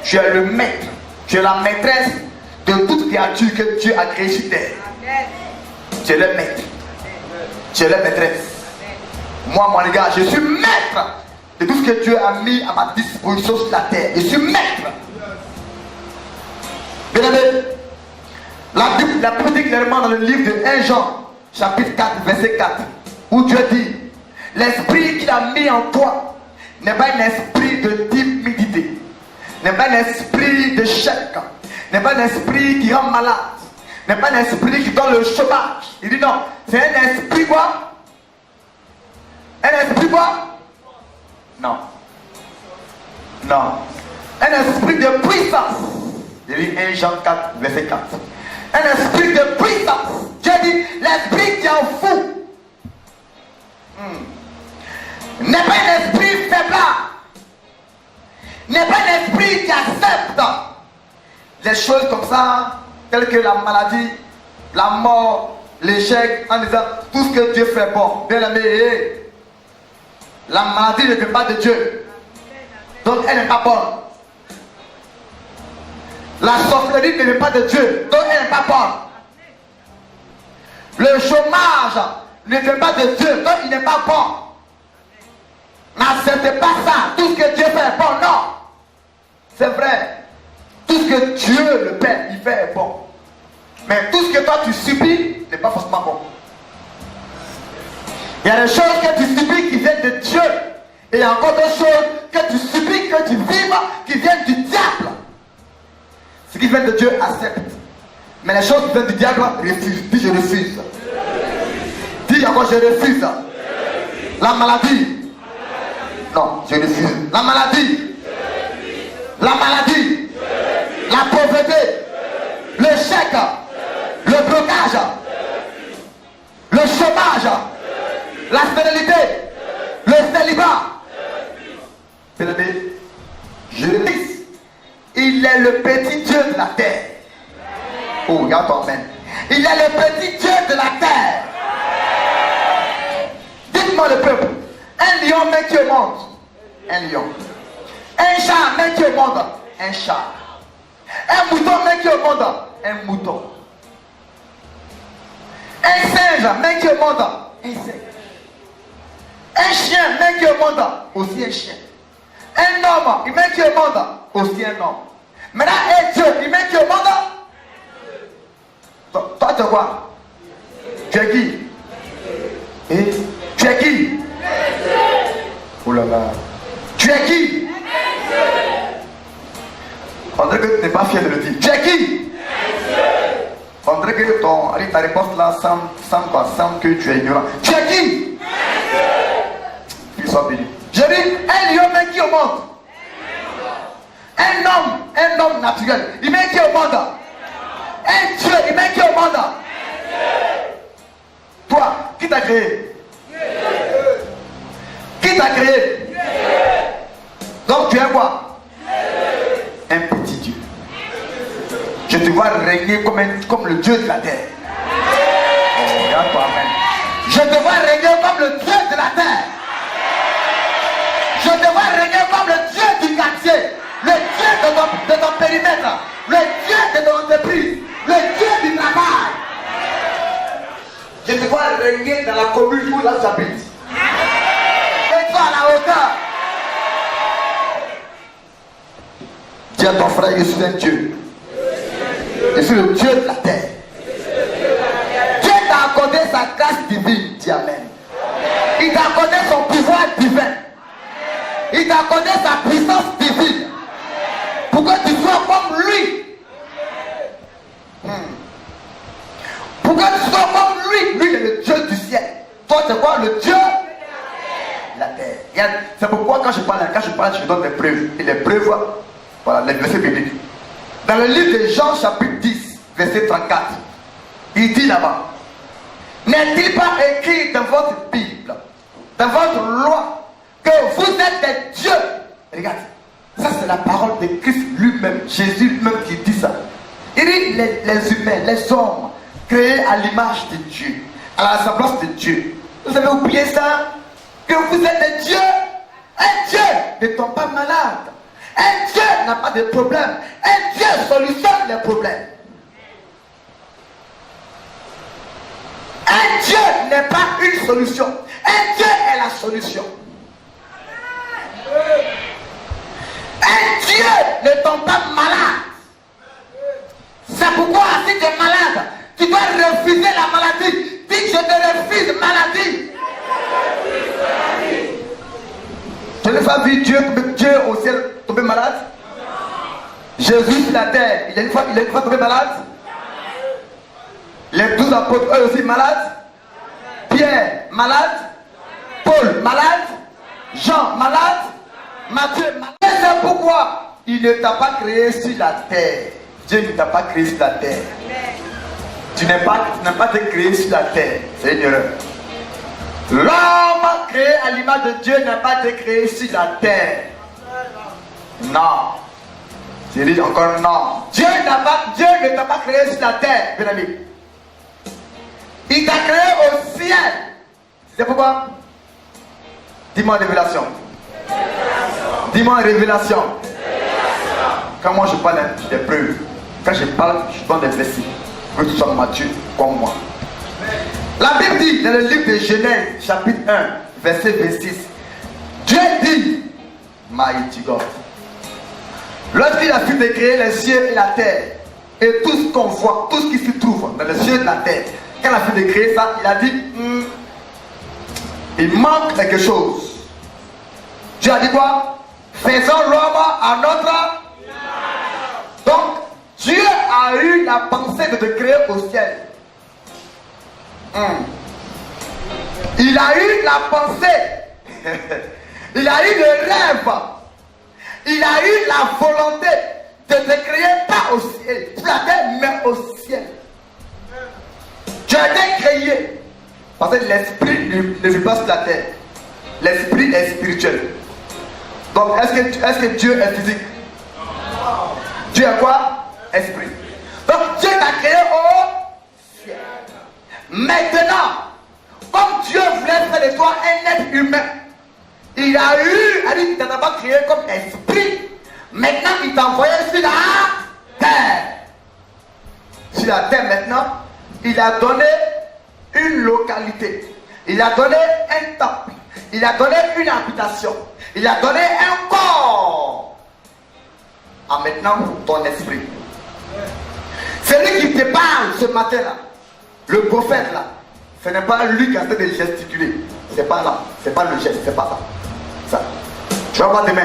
Tu es le maître. Tu es la maîtresse de toute créature que Dieu a créée sur terre. Tu es le maître. Tu es la maîtresse. Moi, mon gars, je suis maître de tout ce que Dieu a mis à ma disposition sur la terre. Je suis maître. Bien aimé, la Bible dit clairement dans le livre de 1 Jean, chapitre 4, verset 4, où Dieu dit, l'esprit qu'il a mis en toi n'est pas un esprit de timidité, n'est pas un esprit d'échec, n'est pas un esprit qui rend malade, n'est pas un esprit qui donne le chômage. Il dit non, c'est un esprit quoi? Un esprit quoi? Non. Non. Un esprit de puissance. Il dit 1 Jean 4, verset 4. Un esprit de puissance. Dieu dit, l'esprit qui en fout n'est pas un esprit faiblard. N'est pas un esprit qui accepte les choses comme ça, telles que la maladie, la mort, l'échec, en disant tout ce que Dieu fait bon. Bien aimé, la maladie ne vient pas de Dieu. Donc elle n'est pas bonne. La sorcellerie ne vient pas de Dieu. Donc elle n'est pas bonne. Le chômage ne vient pas de Dieu. Donc il n'est pas bon. N'acceptez pas ça. Tout ce que Dieu fait est bon. Non. C'est vrai. Tout ce que Dieu, le Père, il fait est bon. Mais tout ce que toi tu subis n'est pas forcément bon. Il y a des choses que tu subis qui viennent de Dieu. Et il y a encore d'autres choses que tu subis, que tu vives, qui viennent du diable. Ce qui vient de Dieu, accepte. Mais les choses qui viennent du diable, refuse. Dis je refuse. Dis encore je refuse. La maladie. Non, je refuse. La maladie. La maladie. La pauvreté. L'échec. Le blocage. Le chômage. La stérilité. Le célibat. Je le dis. Il est le petit Dieu de la terre. Oh, regarde toi même. Il est le petit Dieu de la terre. Dites-moi le peuple. Un lion met qui au monde? Un lion. Un chat met qui au monde? Un chat. Un mouton met qui au monde? Un mouton. Un singe met qui au monde? Un singe. chien, mais qui est au monde, aussi un chien. Un homme, il met qui est au monde, aussi un homme. Maintenant, un Dieu, il met qui est au monde. Toi, tu es quoi? Tu es qui? Et tu es qui? Oh là là. Tu es qui? On dirait que tu n'es pas fier de le dire. Tu es qui? On dirait que ta réponse là semble que tu es ignorant. Tu es qui? Qu'il soit béni. Je dis, un lion met qui au monde? Un homme naturel. Il met qui au monde? Un Dieu, il met qui au monde? Toi, qui t'a créé? Qui t'a créé? Donc tu es quoi? Un petit Dieu. Je te vois régner comme le Dieu de la terre. Oh, regarde-toi, amen. Je te vois régner comme le Dieu de la terre. Je te vois régner comme le Dieu du quartier. Le Dieu de ton périmètre. Le Dieu de ton entreprise. Le Dieu du travail. Je te vois régner dans la commune où là tu habites. Et toi à la hauteur. Dis à ton frère, je suis un Dieu. Je suis le Dieu de la terre. Dieu t'a accordé sa grâce divine. Dis amen. Il t'a accordé son pouvoir divin. Il t'a accordé sa puissance divine. Pour que tu sois comme lui. Pour que tu sois comme lui. Lui, il est le Dieu du ciel. Toi, c'est quoi? Le Dieu de la terre. C'est pourquoi quand je parle, je donne des preuves. Et les preuves, voilà, les versets bibliques. Dans le livre de Jean, chapitre 10, verset 34, il dit là-bas, n'est-il pas écrit dans votre Bible, dans votre loi, que vous êtes des dieux? Regarde, ça c'est la parole de Christ lui-même, Jésus lui-même qui dit ça. Il dit les humains, les hommes, créés à l'image de Dieu, à la ressemblance de Dieu. Vous avez oublié ça? Que vous êtes des dieux? Un Dieu ne tombe pas malade. Un Dieu n'a pas de problème. Un Dieu solutionne les problèmes. Un Dieu n'est pas une solution. Un Dieu est la solution. Un Dieu ne tombe pas malade. C'est pourquoi si tu es malade, tu dois refuser la maladie. Dis que je te refuse maladie. Tu n'as pas vu Dieu au ciel tomber malade? Jésus sur la terre, il a une fois tombé malade? Les 12 apôtres, eux aussi malades? Pierre, malade? Paul, malade? Jean, malade? Matthieu, malade? C'est pourquoi il ne t'a pas créé sur la terre. Dieu ne t'a pas créé sur la terre. Tu n'as pas été créé sur la terre. C'est une erreur. L'homme créé à l'image de Dieu n'a pas été créé sur la terre. Non. Je dis encore non. Dieu ne t'a pas créé sur la terre, bien ami. Il t'a créé au ciel. C'est pourquoi? Dis-moi révélation. Dis-moi révélation. Quand moi je parle des preuves, quand je parle, je donne des versets. Que tu sois mature comme moi. La Bible dit dans le livre de Genèse, chapitre 1, verset 26, Dieu dit, Mighty God, lorsqu'il a fini de créer les cieux et la terre, et tout ce qu'on voit, tout ce qui se trouve dans les cieux et la terre, quand il a fini de créer ça, il a dit, il manque quelque chose. Dieu a dit quoi? Faisons l'homme à notre. Donc, Dieu a eu la pensée de te créer au ciel. Il a eu la pensée. Il a eu le rêve. Il a eu la volonté de te créer pas au ciel, sur la terre, mais au ciel. Tu as été créé. Parce que l'esprit ne vit pas sur la terre. L'esprit est spirituel. Donc, est-ce que Dieu est physique? Dieu est quoi? Esprit. Donc, Dieu t'a créé au ciel. Maintenant, comme Dieu voulait faire de toi un être humain, il ne t'a pas créé comme esprit. Maintenant, il t'a envoyé sur la terre. Sur la terre, maintenant, il a donné une localité. Il a donné un temple. il a donné une habitation, il a donné un corps. Ah, maintenant, ton esprit. Celui qui te parle ce matin-là, le prophète là, ce n'est pas lui qui a fait de gesticuler. C'est pas là, c'est pas le geste, c'est pas ça. Tu vas voir demain.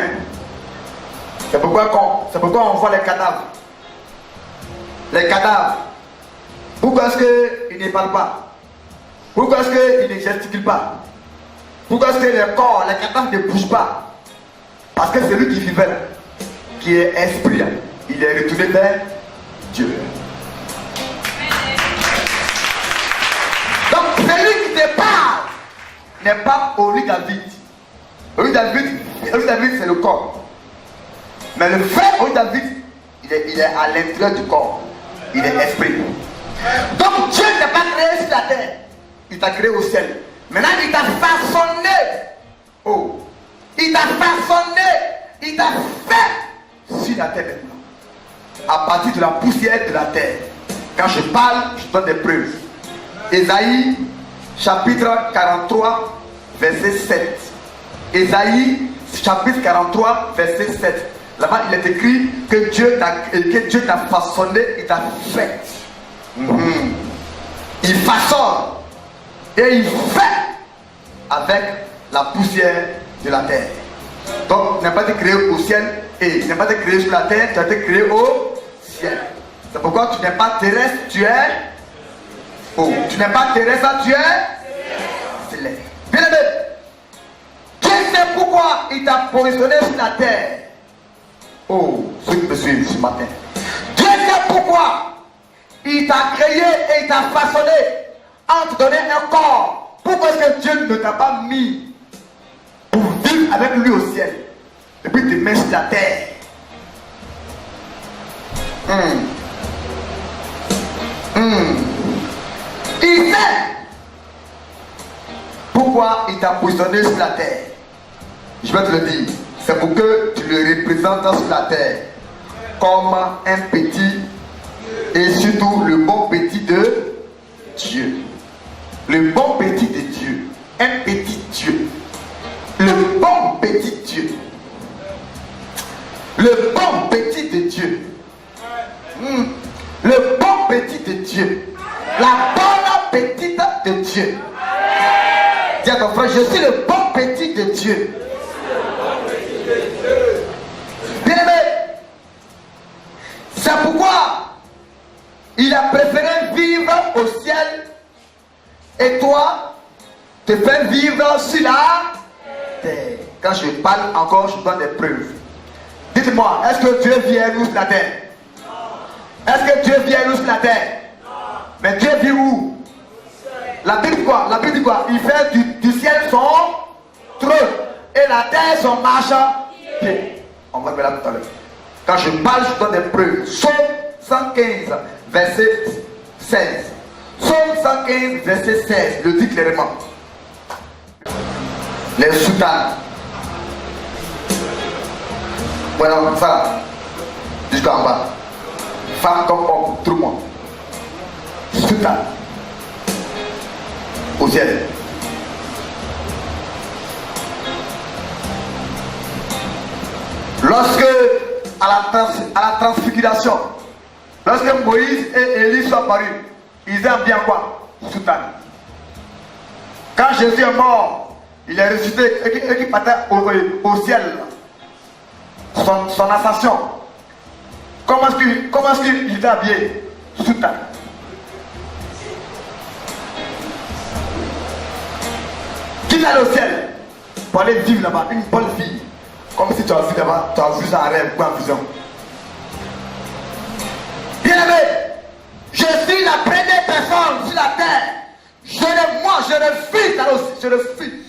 C'est pourquoi on voit les cadavres. Les cadavres. Pourquoi est-ce qu'ils ne parlent pas? Pourquoi est-ce qu'ils ne gesticulent pas? Pourquoi est-ce que les corps, les cadavres ne bougent pas? Parce que celui qui vivait là, qui est esprit, il est retourné vers Dieu. Donc celui qui te parle n'est pas Oli David. Oli David c'est le corps. Mais le vrai Oli David, il est à l'intérieur du corps. Il est esprit. Donc Dieu n'a pas créé sur la terre. Il t'a créé au ciel. Maintenant il t'a façonné. Oh. Il t'a façonné. Il t'a fait sur la terre maintenant. À partir de la poussière de la terre. Quand je parle, je donne des preuves. Ésaïe chapitre 43 verset 7. Ésaïe chapitre 43 verset 7. Là-bas il est écrit que Dieu t'a façonné, il t'a fait. Il façonne et il fait avec la poussière de la terre. Donc, tu n'as pas été créé au ciel et tu n'as pas été créé sur la terre, tu as été créé au ciel. C'est pourquoi tu n'es pas terrestre, tu es. Oh, tu n'es pas terrestre, tu es céleste. Bien aimé, Dieu sait pourquoi il t'a positionné sur la terre. Oh, ceux qui me suivent ce matin. Dieu sait pourquoi il t'a créé et il t'a façonné en te donnant un corps. Pourquoi est-ce que Dieu ne t'a pas mis pour vivre avec lui au ciel et puis te mettre sur la terre? Il sait pourquoi il t'a positionné sur la terre. Je vais te le dire. C'est pour que tu le représentes sur la terre comme un petit et surtout le bon petit de Dieu. Le bon petit de Dieu. Un petit Dieu. Le bon petit Dieu. Le bon petit de Dieu. Le bon petit de Dieu. La bonne petite de Dieu. Dis à ton frère, je suis le bon petit de Dieu. Bien aimé, c'est pourquoi il a préféré vivre au ciel et toi te faire vivre sur la terre. Quand je parle encore, je donne des preuves. Dites-moi, est-ce que Dieu vient nous sur la terre? Est-ce que Dieu vient nous sur la terre? Mais Dieu vit où? La Bible dit quoi? La Bible dit quoi? Il fait du ciel son trône et la terre son marche-pied. On va voir là tout à l'heure. Quand je parle, je donne des preuves. Psaume 115, verset 16. Psaume 115, verset 16, le dit clairement. Les soutanes. Voilà, ça. Jusqu'en bas. Femme comme homme, tout le monde. Soutane. Au ciel. Lorsque, à la transfiguration, lorsque Moïse et Élie sont apparus, ils aiment bien quoi? Soutane. Quand Jésus est mort, il est ressuscité et qui partait au ciel. Son ascension. Comment est-ce qu'il était habillé? Soutane. Qu'il allait au ciel pour aller vivre là-bas, une bonne vie. Comme si tu as vu là-bas, tu as vu ça en rêve ou en vision. Bien aimé, je suis la première personne sur la terre. Je refuse d'aller au ciel, je refuse.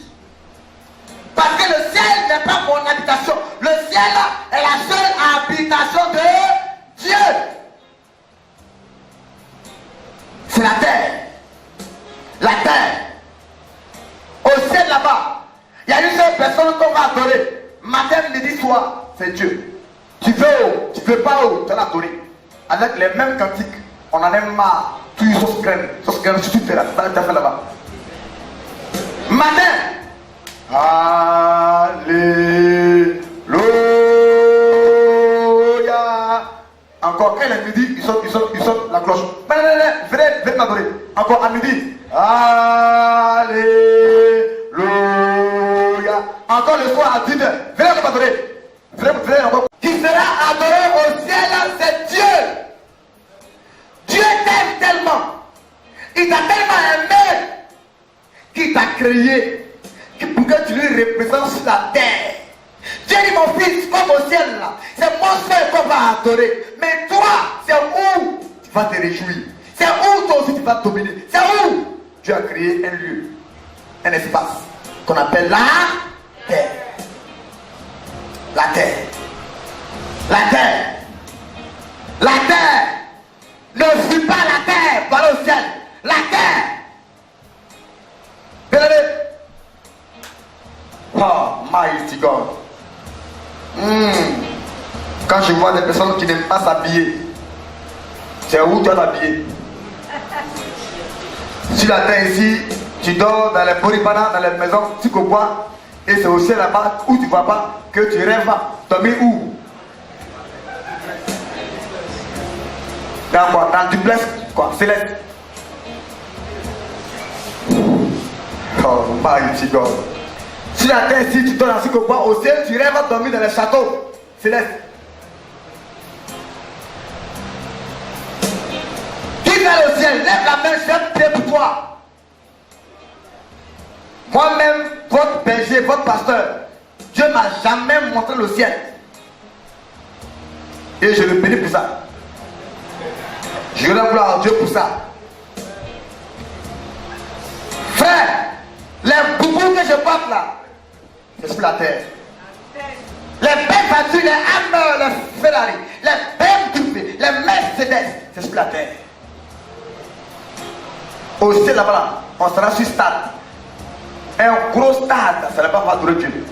Parce que le ciel n'est pas mon habitation. Le ciel est la seule habitation de Dieu. C'est la terre. La terre. Au ciel là-bas, il y a une seule personne qu'on va adorer. Matin, midi, soir, c'est Dieu. Tu veux haut, tu veux pas haut, tu vas l'adorer. Avec les mêmes cantiques. On en a marre. Tu es sauce crème, surtout tu fais là, tu as fait là-bas. Matin, Alléluia. Encore, quand il est midi, il sonne la cloche. Venez m'adorer. Encore à midi. Alléluia. Encore le soir à 10h. Venez m'adorer. Venez encore. Qui sera adoré au ciel, c'est Dieu. Dieu t'aime tellement. Il t'a tellement aimé qu'il t'a créé pour que tu lui représentes sur la terre. Dieu dit mon fils, comme au ciel là, c'est mon seul qu'on va adorer. Mais toi, c'est où tu vas te réjouir. C'est où toi aussi tu vas dominer. C'est où tu as créé un lieu, un espace qu'on appelle la terre. La terre. La terre. La terre. Ne fuis pas la terre, par le ciel. La terre. Regardez. Oh, mighty God. Quand je vois des personnes qui n'aiment pas s'habiller, c'est où tu vas t'habiller? Sur la terre ici, tu dors dans les boribana, dans les maisons, tu comprends? Et c'est au ciel là-bas où tu ne vois pas que tu rêves. Dormir où? Dans quoi? Dans du duplex, quoi? Céleste. Oh, mighty God. Si la terre ici, tu dors dans ce qu'on voit au ciel, tu rêves à dormir dans les châteaux célestes. Qui fait le ciel? Lève la main, je vais prier pour toi. Moi-même, votre berger, votre pasteur, Dieu ne m'a jamais montré le ciel. Et je le bénis pour ça. Je rends gloire à Dieu pour ça. Frère, les boubous que je porte là, c'est sur la terre. Les belles voitures, les Hammer, les Ferrari, les BMW, les Mercedes, c'est sur la terre. Au ciel là-bas, là, on sera sur stade. Un gros stade, ça ne va pas durer Dieu.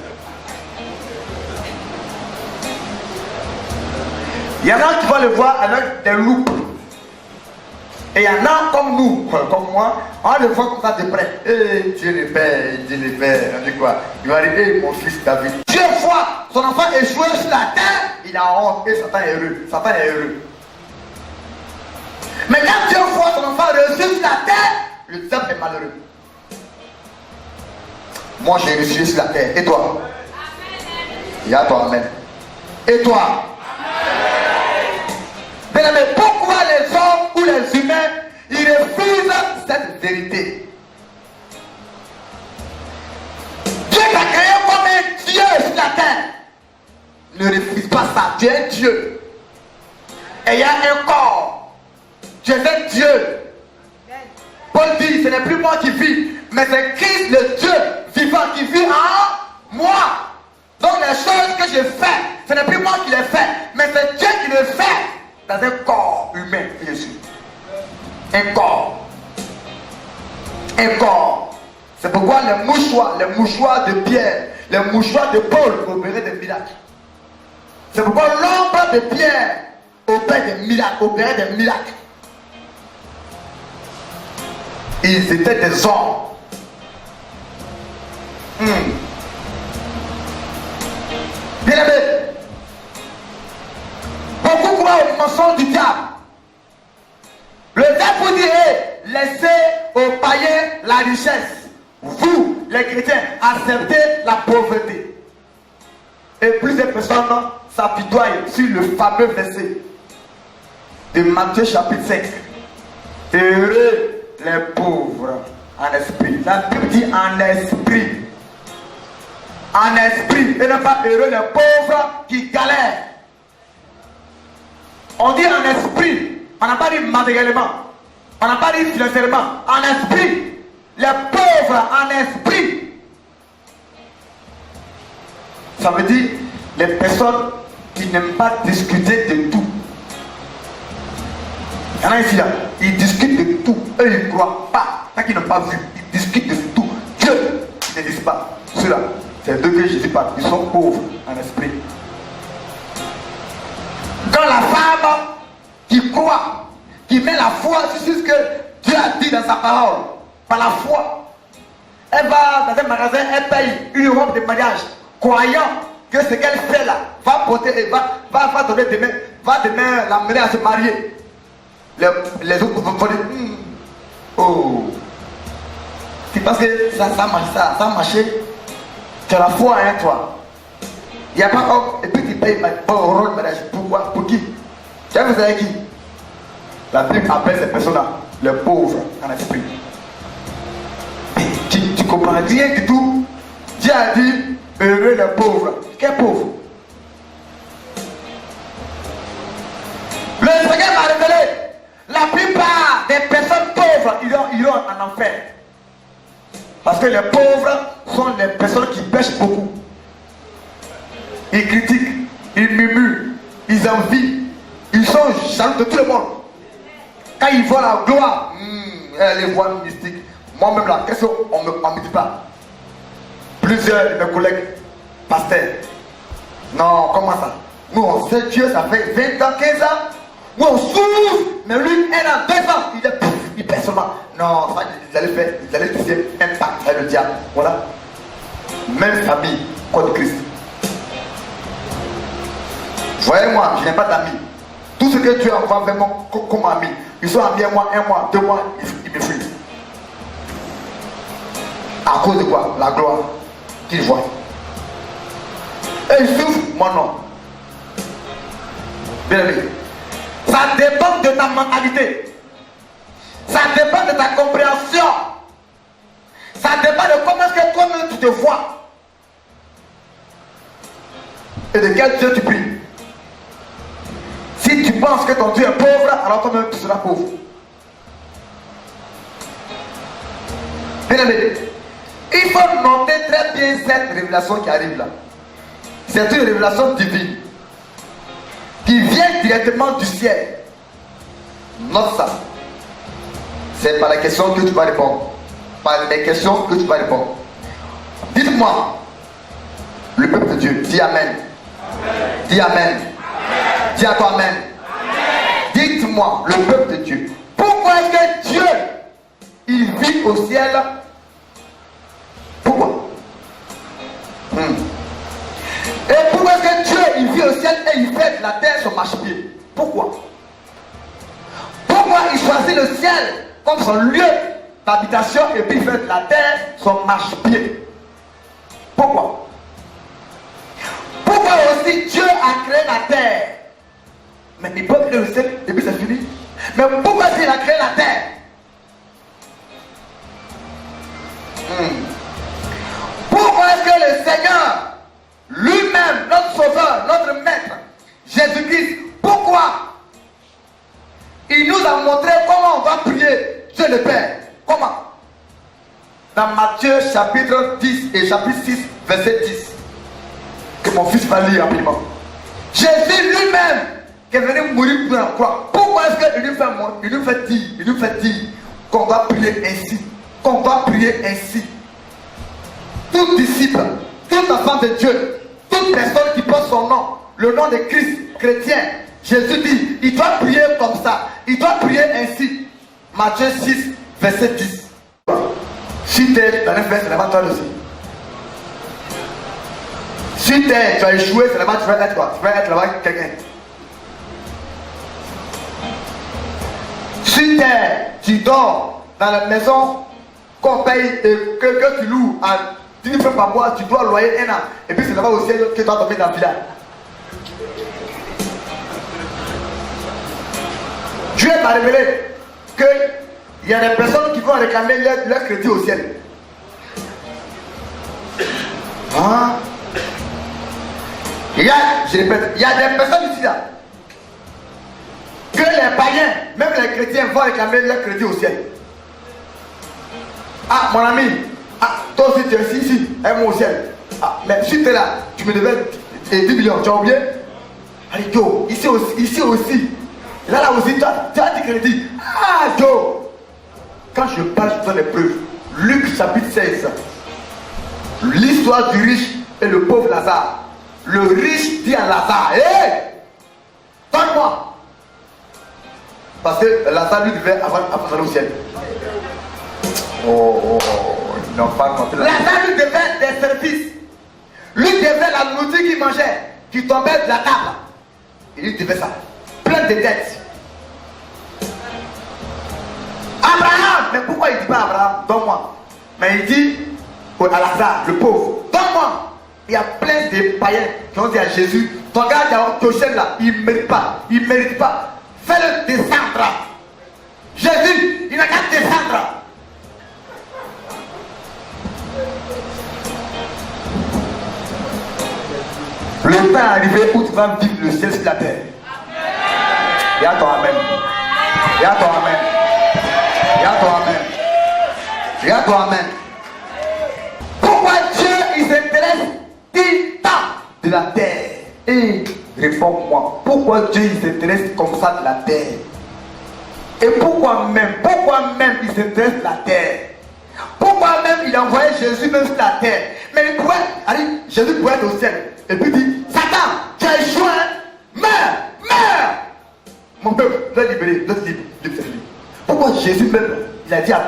Il y en a qui vont le voir avec des loupes. Et il y en a comme nous, comme moi, on le voit comme ça de près. Et Dieu le Père, on dit quoi? Il va dire, mon fils David. Dieu voit son enfant échouer sur la terre, il a honte et Satan est heureux. Satan est heureux. Mais quand Dieu voit son enfant réussir sur la terre, le diable est malheureux. Moi j'ai réussi sur la terre. Et toi? Il y a toi, amen. Et toi? Bien aimé, pourquoi les hommes ou les humains ils refusent cette vérité? Dieu t'a créé comme un Dieu sur la terre. Ne refuse pas ça. Dieu est Dieu. Et il y a un corps. Tu es un Dieu. Paul dit, ce n'est plus moi qui vis, mais c'est Christ le Dieu vivant qui vit en moi. Donc les choses que je fais, ce n'est plus moi qui les fais, mais c'est Dieu qui les fait. Dans un corps humain, je suis. Un corps. Un corps. C'est pourquoi les mouchoirs de Pierre, les mouchoirs de Paul opéraient des miracles. C'est pourquoi l'ombre de Pierre opérait des miracles. Ils étaient des hommes. Bien aimé. Beaucoup croient au mensonge du diable. Le diable vous dit, laissez aux païens la richesse. Vous, les chrétiens, acceptez la pauvreté. Et plusieurs personnes s'apitoient sur le fameux verset de Matthieu chapitre 5. Heureux les pauvres en esprit. La Bible dit en esprit. En esprit. Et non pas heureux les pauvres qui galèrent. On dit en esprit. On n'a pas dit matériellement. On n'a pas dit financièrement. En esprit. Les pauvres en esprit. Ça veut dire les personnes qui n'aiment pas discuter de tout. Il y en a ici là, ils discutent de tout. Eux ils ne croient pas. Tant qu'ils n'ont pas vu, ils discutent de tout. Dieu, ils ne disent pas. Ceux-là, c'est d'eux que je dis pas. Ils sont pauvres en esprit. Quand la femme qui croit, qui met la foi sur ce que Dieu a dit dans sa parole, par la foi, Elle va dans un magasin, elle paye une robe de mariage, croyant que ce qu'elle fait là va porter, va donner demain, va demain l'amener à se marier. Les autres vont dire, oh, c'est parce que ça a marché, tu as la foi, hein, toi. Il n'y a pas homme, et puis tu payes un rôle de mariage. Pourquoi? Pour qui? Tu as vu ça avec qui? La Bible appelle ces personnes-là les pauvres en esprit. Tu comprends rien du tout. Dieu a dit heureux les pauvres. Quel pauvre? Le Seigneur m'a révélé. La plupart des personnes pauvres iront en enfer. Parce que les pauvres sont les personnes qui pêchent beaucoup. Ils critiquent, ils murmurent, ils envient, ils sont jaloux de tout le monde. Quand ils voient la gloire, les voix mystiques. Moi-même là, qu'est-ce qu'on me dit pas? Plusieurs de mes collègues pasteurs. Non, comment ça? Nous on sait Dieu, ça fait 20 ans, 15 ans. Nous on souffre, mais lui, 1 an, 2 ans, il perd seulement. Non, ça, ils allaient utiliser un pacte avec le diable. Voilà. Même famille, corps de Christ. Voyez-moi, je n'ai pas d'amis. Tout ce que Dieu envoie vers moi comme ami, ils sont amis à moi 1 mois, 2 mois, ils me fuient. À cause de quoi? La gloire qu'ils voient. Et ils souffrent mon nom. Bien aimé. Ça dépend de ta mentalité. Ça dépend de ta compréhension. Ça dépend de comment est-ce que toi-même tu te vois. Et de quel Dieu tu pries. Si tu penses que ton Dieu est pauvre, alors toi-même tu seras pauvre. Bien aimé, il faut noter très bien cette révélation qui arrive là. C'est une révélation divine qui vient directement du ciel. Note ça. C'est par la question que tu vas répondre. Par les questions que tu vas répondre. Dites-moi, le peuple de Dieu, dis Amen. Dis Amen. Dis à toi Amen. Dites-moi, le peuple de Dieu, pourquoi est-ce que Dieu, il vit au ciel? Pourquoi? Et pourquoi est-ce que Dieu, il vit au ciel et il fait de la terre son marchepied? Pourquoi? Pourquoi il choisit le ciel comme son lieu d'habitation et puis il fait de la terre son marchepied? Pourquoi? Pourquoi aussi Dieu a créé la terre? Mais il peut créer le ciel et puis c'est fini. Mais pourquoi il a créé la terre? Pourquoi est-ce que le Seigneur lui-même, notre sauveur, notre maître, Jésus-Christ, pourquoi il nous a montré comment on va prier Dieu le Père? Comment? Dans Matthieu chapitre 10 et chapitre 6 verset 10, que mon fils va lire rapidement. Jésus lui-même qui est venu mourir pour la croix, pourquoi est-ce qu'il nous fait dire qu'on va prier ainsi, qu'on va prier ainsi? Tout disciple, tout enfant de Dieu, toute personne qui porte son nom, le nom de Christ, chrétien, Jésus dit, il doit prier comme ça, il doit prier ainsi. Matthieu 6, verset 10. Si tu es dans un fait, c'est là-bas toi aussi. Si tu as échoué, c'est là-bas tu vas être quoi? Tu vas être là-bas quelqu'un. Si tu dors dans la maison qu'on paye et que tu loues à 10 000 francs par mois, tu dois loyer 1 an. Et puis c'est là-bas au ciel que tu vas dormir dans le village. Dieu m'a révélé qu'il y a des personnes qui vont réclamer leur crédit au ciel. Hein? Je répète, il y a des personnes ici là que les païens, même les chrétiens, vont réclamer leur crédit au ciel. Ah, mon ami, toi aussi tu es ici, et moi au ciel. Ah, mais si tu es là, tu me devais 10 millions, tu as oublié? Allez, yo, ici aussi. Là aussi, tu as des crédits. Ah, yo! Quand je parle, je donne les preuves. Luc chapitre 16. L'histoire du riche et le pauvre Lazare. Le riche dit à Lazare, hé! Donne-moi! Parce que Lazare lui devait avant d'aller au ciel. Oh. Lazare lui devait des services. Lui devait la nourriture qu'il mangeait, qui tombait de la table. Il lui devait ça. Plein de dettes. Abraham, mais pourquoi il ne dit pas Abraham, donne-moi? Mais il dit à Lazare, le pauvre, donne-moi. Il y a plein de païens qui ont dit à Jésus, ton gars Tochem là, il ne mérite pas, il ne mérite pas. Fais-le descendre. Jésus, il n'a qu'à descendre. Le temps est arrivé où tu vas vivre le ciel sur la terre. Et à toi, amen. Et à toi, amen. Et à toi, amen. Et à toi, amen. Pourquoi Dieu, il s'intéresse tant de la terre? Et réponds-moi, pourquoi Dieu, il s'intéresse comme ça de la terre? Et pourquoi même il s'intéresse de la terre? Pourquoi même il a envoyé Jésus même sur la terre? Mais il pourrait, allez, Jésus pourrait être au ciel. Et puis il dit, Satan, tu as échoué, meurs, meurs. Mon peuple, dois libérer, dois libre. Pourquoi Jésus même, il a dit à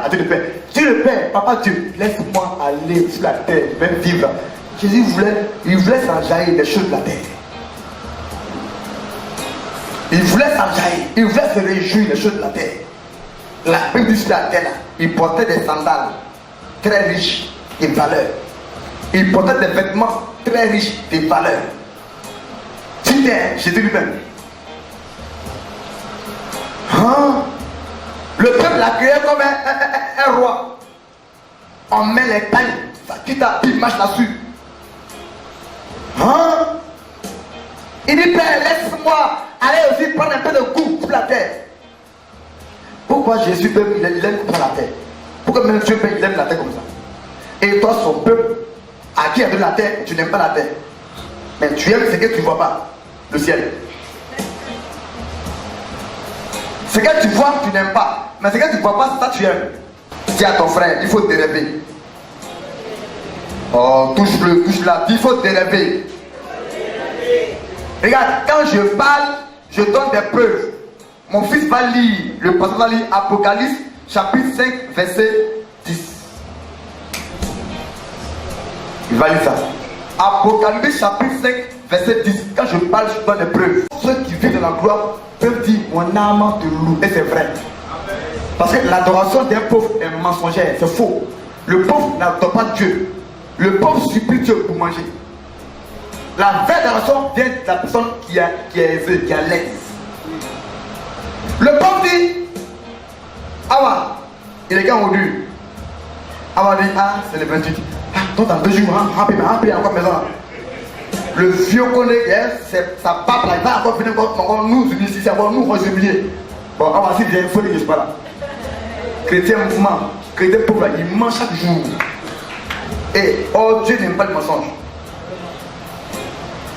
Dieu le Père, Dieu le Père, Papa Dieu, laisse-moi aller sur la terre, même vivre. Jésus voulait s'enjailler des choses de la terre. Il voulait s'enjailler, il voulait se réjouir des choses de la terre. La Bible dit sur la terre, là, il portait des sandales très riches et valeurs. Il portait des vêtements très riches et valeurs. Tu t'es Jésus lui-même. Hein? Le peuple l'a créé comme un roi. On met les pagnes, ça quitte à il marche là-dessus. Hein? Il dit, Père, laisse-moi aller aussi prendre un peu de goût sur la terre. Pourquoi Jésus même il aime prendre la terre? Pourquoi même Dieu il aime la terre comme ça? Et toi, son peuple, à qui a donné la terre, tu n'aimes pas la terre. Mais tu aimes ce que tu ne vois pas, le ciel. Ce que tu vois, tu n'aimes pas. Mais ce que tu ne vois pas, c'est ça que tu aimes. Dis à ton frère, il faut te rêver. Oh, touche-le, touche-la, il faut te rêver. Regarde, quand je parle, je donne des preuves. Mon fils va lire, le pasteur va lire Apocalypse, chapitre 5, verset 10. Il va lire ça. Apocalypse, chapitre 5, verset 10. Quand je parle, je donne des preuves. Ceux qui vivent dans la gloire peuvent dire, mon âme te loue. Et c'est vrai. Parce que l'adoration d'un pauvre est mensongère, c'est faux. Le pauvre n'adore pas Dieu. Le pauvre supplie Dieu pour manger. La vraie adoration vient de la personne qui est aisée, qui est à l'aise. Le pauvre dit, ah ouais, il est quand on dit, ah dit, ah c'est le 28. Ah, toi dans 2 jours, remplis encore maison. Le vieux qu'on est, ça part là, il va encore venir encore nous unir ici, encore nous humilier. Bon, ah si il faut dire que je suis pas là. Chrétien mouvement, chrétien pauvre, il mange chaque jour. Et oh Dieu n'aime pas le mensonge.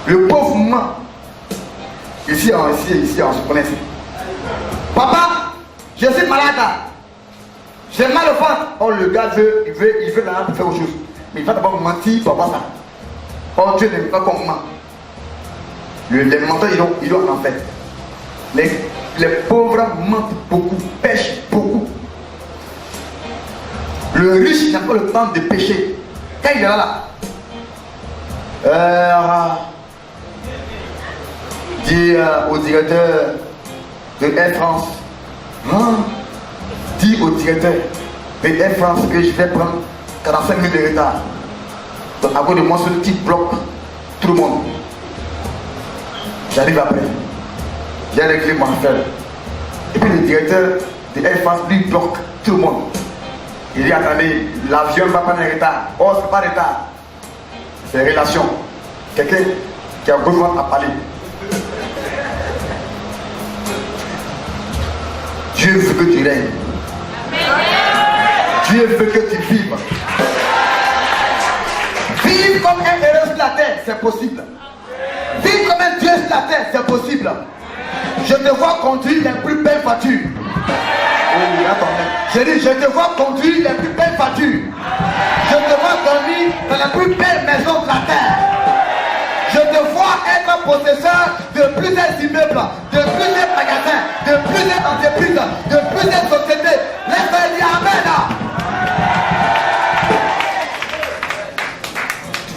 Le pauvre ment. Ici, on se connaît ici. Papa, je suis malade. J'ai mal au ventre. Oh, le gars il veut là pour faire autre chose. Mais il va d'abord mentir pour avoir ça. Oh, Dieu n'aime pas qu'on ment. Les menteurs, ils ont en fait. Les pauvres mentent beaucoup, pêchent beaucoup. Le riche n'a pas le temps de pécher. Quand il est là, dis au directeur de Air France, dis au directeur de Air France que je vais prendre 45 minutes de retard. Donc, à cause de moi, ce qui bloque tout le monde. J'arrive après. J'ai réglé mon affaire. Et puis le directeur de Air France, lui, bloque tout le monde. Il dit, attendez, l'avion va prendre un retard. Oh, c'est pas retard. C'est relation. Quelqu'un qui a besoin à parler. Dieu veut que tu règnes. Dieu veut que tu vives. Vivre comme un héros sur la terre, c'est possible. Vivre comme un Dieu sur la terre, c'est possible. Je te vois conduire les plus belles voitures. Oh, attendez. J'ai dit, je te vois conduire les plus belles voitures. Je te vois dormir dans la plus belle maison de la terre. Je te vois être possesseur de plusieurs immeubles, de plusieurs magasins, de plusieurs entreprises, de plusieurs sociétés. Laisse-moi dire Amen.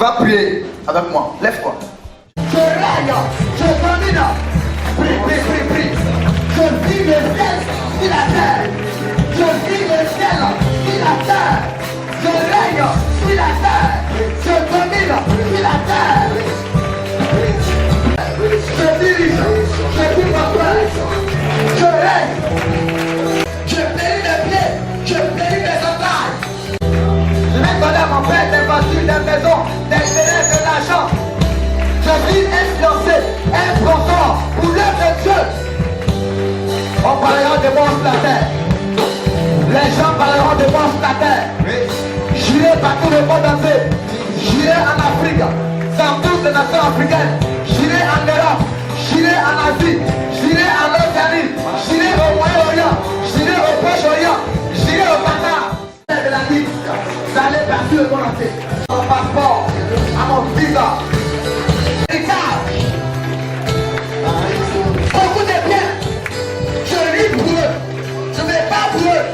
vas prier avec moi. Lève-toi. Je règne, je domine. Prie, prie, prie, prie. Je vis le ciel sur la terre. Je vis le ciel sur la terre. Je règne sur la terre. Je domine sur la terre. Je dirige, je vis mon frère. Je règne. Je bénis mes pieds, je bénis mes entrailles. Je vais donner à mon père des voitures, des maisons, des terrains, de l'argent. Je suis influencé, un sponsor pour l'œuvre de Dieu. On parlera de moi sur la terre. Les gens parleront de moi sur la terre. J'irai partout le monde entier. J'irai en Afrique, dans toutes les nations africaines. J'irai en Europe, j'irai en Asie, j'irai en Océanie, j'irai au Moyen-Orient, j'irai au Proche-Orient, j'irai au Qatar. De la vie, d'aller partout le monde entier. Mon passeport, à mon visa. Beaucoup de biens, je lis pour eux, je ne vais pas pour eux.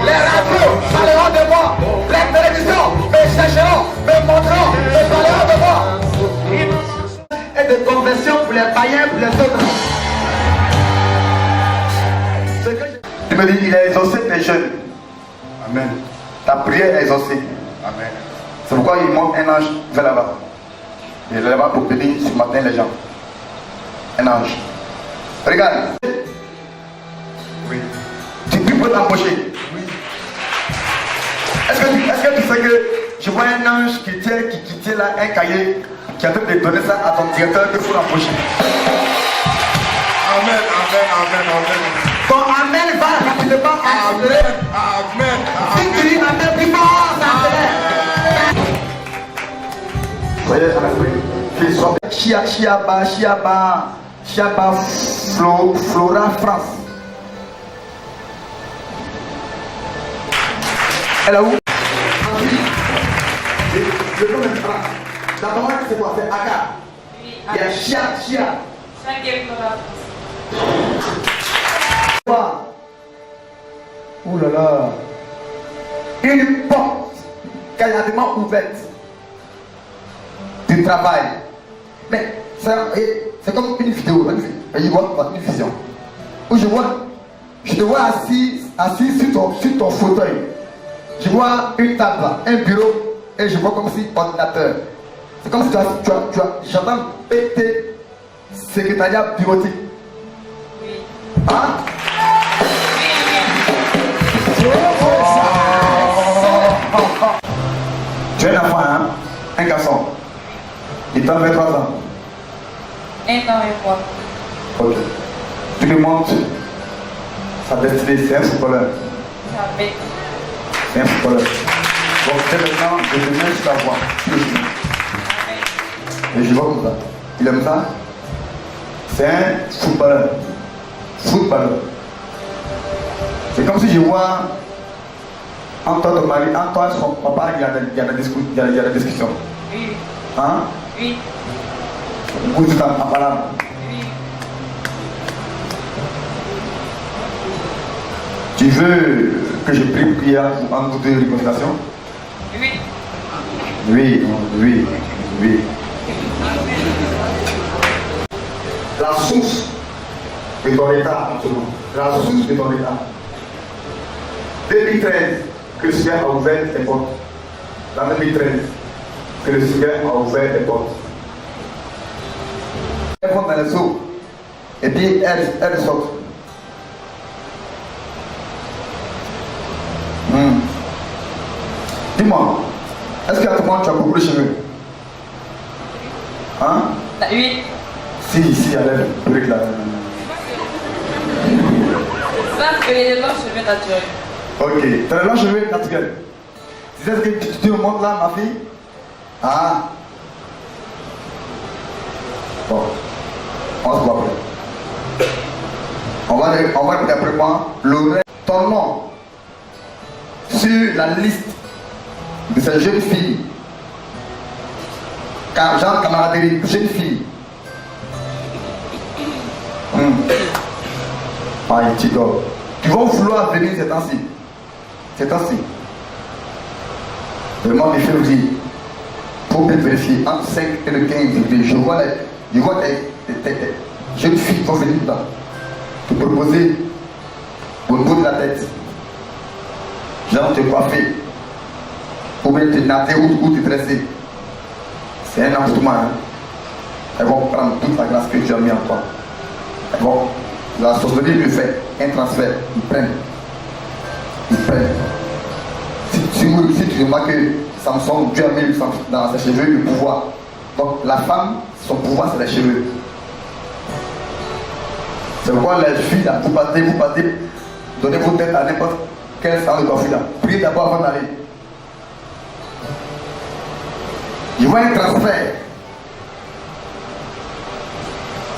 Les radios parleront de moi, les télévisions me chercheront, me montreront, me parleront de moi. Et de conversion pour les païens, pour les autres. Tu me dis, il a exaucé tes jeunes. Amen. Ta prière est exaucée. Amen. C'est pourquoi il monte un ange vers là-bas. Il est là-bas pour bénir ce matin les gens. Un ange. Regarde. Oui. Tu pries pour t'embaucher. Oui. Est-ce que tu sais que je vois un ange qui tient là un cahier qui est en train de donner ça à ton directeur qu'il faut l'embaucher. Amen, amen, amen, amen. Ton amen va rapidement accélérer. Amen, amen. Si tu dis amen, puis fort, ça accélère. Soyez en esprit. Qu'ils soient Chiaba, Flora, France. Elle est où? Le nom est France. D'abord, c'est quoi? C'est Aga. Il y a Chia. Ouh là là. Une porte quasiment ouverte du travail. Mais c'est comme une vidéo, je vois une vision. Où je te vois assis sur ton fauteuil. Je vois une table, un bureau, et je vois comme si ordinateur. C'est comme si tu as j'entends péter secrétariat bureautique. Oui. Hein? Tu es un enfant, hein? Un garçon. Il t'a 23 ans. 1 an et 3. Ok. Tu lui montres sa destinée, c'est un footballeur. C'est un footballeur. Bon, dès maintenant, je te mets sur la voie. Et je vois comme ça. Il aime ça? C'est un footballeur. C'est comme si je vois entre ton mari, entre toi et son papa, il y a des discussions. Oui. Hein? Oui. Où tu t'en parles? Oui. Tu veux que je prie prière en vous de réconciliation? Oui. Oui. La source de ton état en ce moment. La source de ton état. 2013, que le Seigneur a ouvert tes portes. L'année 2013, que le Seigneur a ouvert tes portes. Elles vont dans les eaux. Et puis elles sortent. Dis-moi, est-ce qu'à tout moment tu as beaucoup de cheveux? Hein? Oui. Si, à l'aide, brique là. Ça, c'est les longs cheveux naturels. Ok, t'as les longs cheveux naturels. C'est ce que tu me montres là, ma fille? Ah. Bon, on se voit après. On va d'après moi l'oreille. Ton nom sur la liste de ces jeunes filles. Genre camaraderie, jeunes filles. Chico. Qui vont vouloir venir ces temps-ci. Le mois de février. Pour bien vérifier, entre 5 et le 15 degrés, je vois des jeunes filles qui vont venir dedans. Te proposer au niveau de la tête. Genre te coiffer. Ou bien te natter ou te dresser. C'est un envoûtement. Hein? Elles vont prendre toute la grâce que tu as mis en toi. Elles vont, la sorcellerie le fait, un transfert, ils prennent. Ils prennent. Si tu remarques que Samson, Dieu a mis dans ses cheveux le pouvoir. Donc la femme, son pouvoir c'est les cheveux. C'est pourquoi les filles, là, vous partez, donnez vos têtes à n'importe quel salon de coiffure là. Priez d'abord avant d'aller. Je vois un transfert.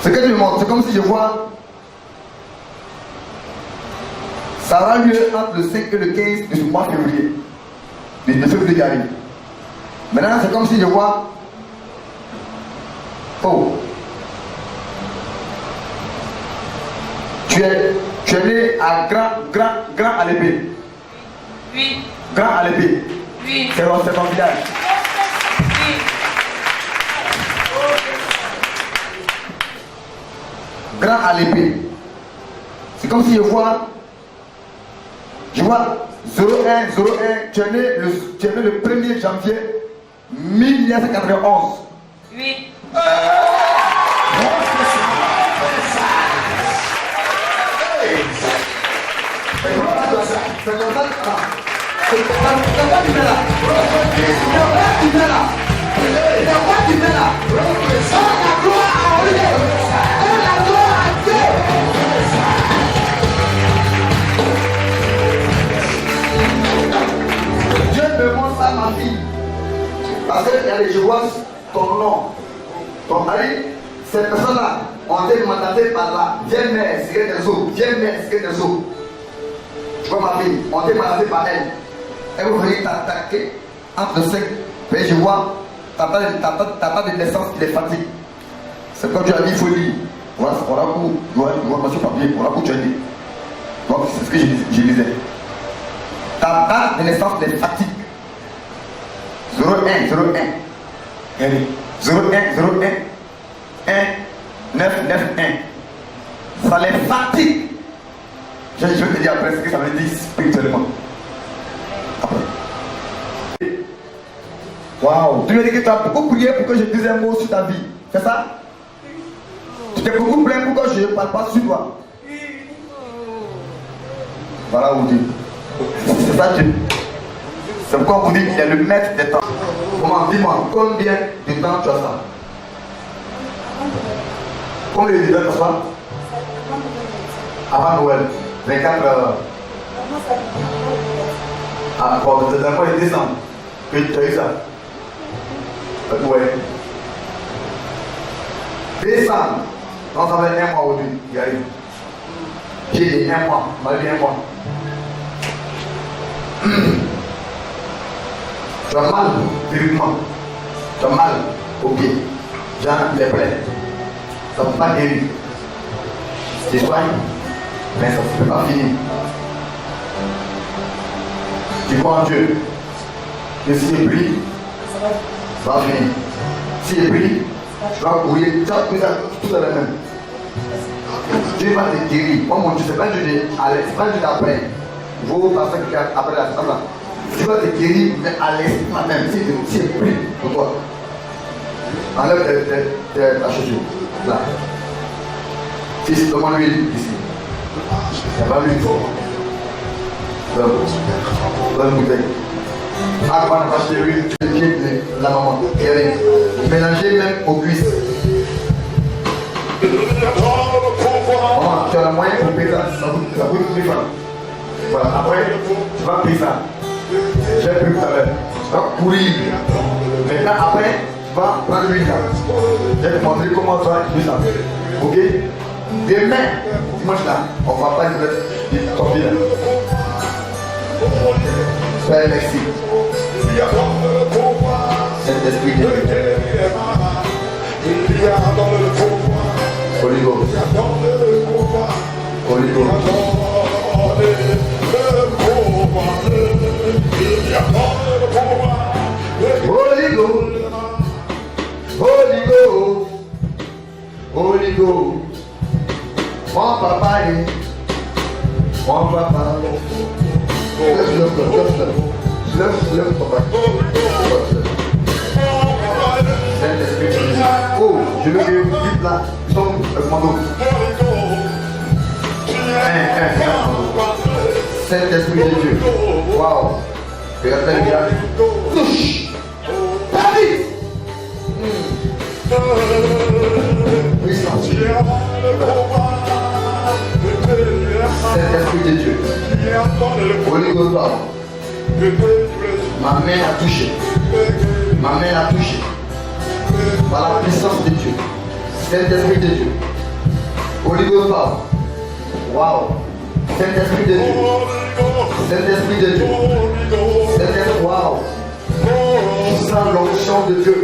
Ce que je montre, c'est comme si je vois. Ça aura lieu entre le 5 et le 15 de ce mois de février. De février qui arrive. Maintenant, c'est comme si je vois. Oh. Tu es né à grand à l'épée. Oui. Grand à l'épée. Oui. C'est ton village. Oui. Grand à l'épée. C'est comme si je vois 01, tu es né le 1er janvier 1991. Oui. C'est comme ça. C'est quoi tu fais là? La gloire à Dieu. La gloire à Dieu. Dieu me montre ça, ma fille. Parce que je vois ton nom. Ton mari, cette personne-là, on été mandaté par là. Viens m'expliquer des eaux. Viens m'expliquer des eaux. Tu vois ma fille, on été mandaté par elle. Elle va venir t'attaquer entre le 5. Et je vois ta date de naissance qui est fatiguée. C'est quand tu as dit, il faut lire. Voilà, on a coup, monsieur papier, on a coup, tu as dit. Donc, c'est ce que je disais. Ta date de naissance est fatigue. 01. 1 9 1. Ça les fatigue. Je vais te dire après ce que ça veut dire spirituellement. Waouh! Tu me dis que tu as beaucoup prié pour que je dise un mot sur ta vie. C'est ça? Tu t'es beaucoup plaint pour que je ne parle pas sur toi. Voilà où vous dites. C'est ça Dieu. C'est pourquoi on vous dit qu'il est le maître des temps. Comment? Dis-moi, combien de temps tu as ça? Combien de temps tu as ça? Avant Noël. 24 heures. Ah, bon, c'est d'abord le décembre que tu as eu ça. Ouais. Décembre. Donc ça fait un mois aujourd'hui. Il arrive. J'ai dit un mois. Ma vie, un mois. Tu as mal physiquement. Tu as mal au pied. Genre les plaies. Ça ne peut pas guérir. Tu soignes, mais ça ne peut pas finir. Tu crois en Dieu. Et si il prie, ça va finir. Si il prie, tu vas courir, tu vas courir tout à la même. Dieu va te guérir. Moi, mon Dieu, ce n'est pas Dieu d'aller, c'est pas Dieu d'après. Vos personnes qui après la femme là. Dieu va te guérir, mais à l'instant même, si il prie pour toi. Enlève ta chaussure. Là. Si demande l'huile ici. Il n'y a pas l'huile. Donne une bouteille. Ah, quand on a acheté l'huile, tu le la maman. Et mélangez même aux cuisses. Maman, tu as le moyen pour payer ça. Ça coûte 1000 francs. Voilà, après, tu vas payer ça. J'ai pris tout à l'heure. Tu vas courir. Maintenant, après, tu vas prendre l'huile là. Je vais te montrer comment tu vas utiliser ça. Ok? Demain, dimanche là, on va pas ton pied là. Père, merci. Saint-Esprit de Dieu. Holy Ghost. Holy Ghost. Holy Ghost. Lève ton bac. Saint-Esprit, oh, je veux que vite là, tombe le commando. Saint-Esprit de Dieu. Waouh. Regardez le gars. Touche. Paris. Puissance. Saint-Esprit de Dieu. Holy Ghost Power. Ma main a touché. Ma main a touché. Par la puissance de Dieu. Saint-Esprit de Dieu. Holy Ghost Power. Waouh. Saint-Esprit de Dieu. Saint-Esprit de Dieu. Saint-Esprit, waouh. Je sens l'onction de Dieu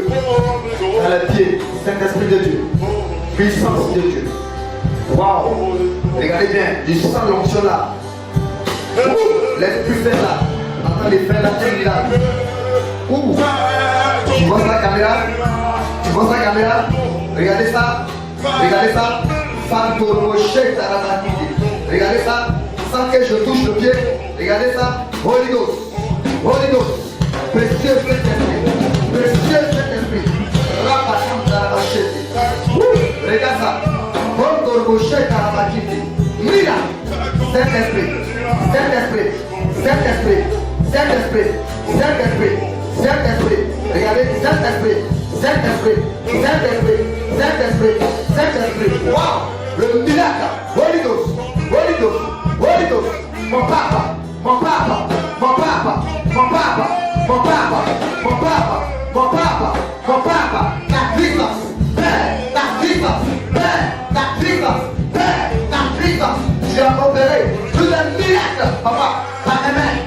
dans les pieds. Saint-Esprit de Dieu. Puissance de Dieu. Waouh. Regardez bien, je sens l'onction là. L'esprit fait là. Entends les frères là, là. Ouh. Tu vois la caméra? Tu vois la caméra? Regardez ça. Regardez ça. Regardez ça. Sans que je touche le pied. Regardez ça. Holy Ghost. Holy Ghost. Précieux Saint-Esprit. Précieux Saint-Esprit. Regarde ça. Mira. Saint-Esprit. Saint-Esprit. Saint-Esprit. Saint-Esprit. Saint-Esprit. Saint-Esprit. Regardez. Saint-Esprit. Saint-Esprit. Saint-Esprit. Saint-Esprit. Saint-Esprit. Wow. Le miracle. Holy Ghost. Holy Ghost. Holy Ghost. Mon papa. Mon papa. Mon papa. Mon papa. Mon papa. Mon papa. Mon papa. Mon papa. La puissance. La puissance. La puissance. La puissance. Tu as opéré tout un miracle. Papa. Par mes mains.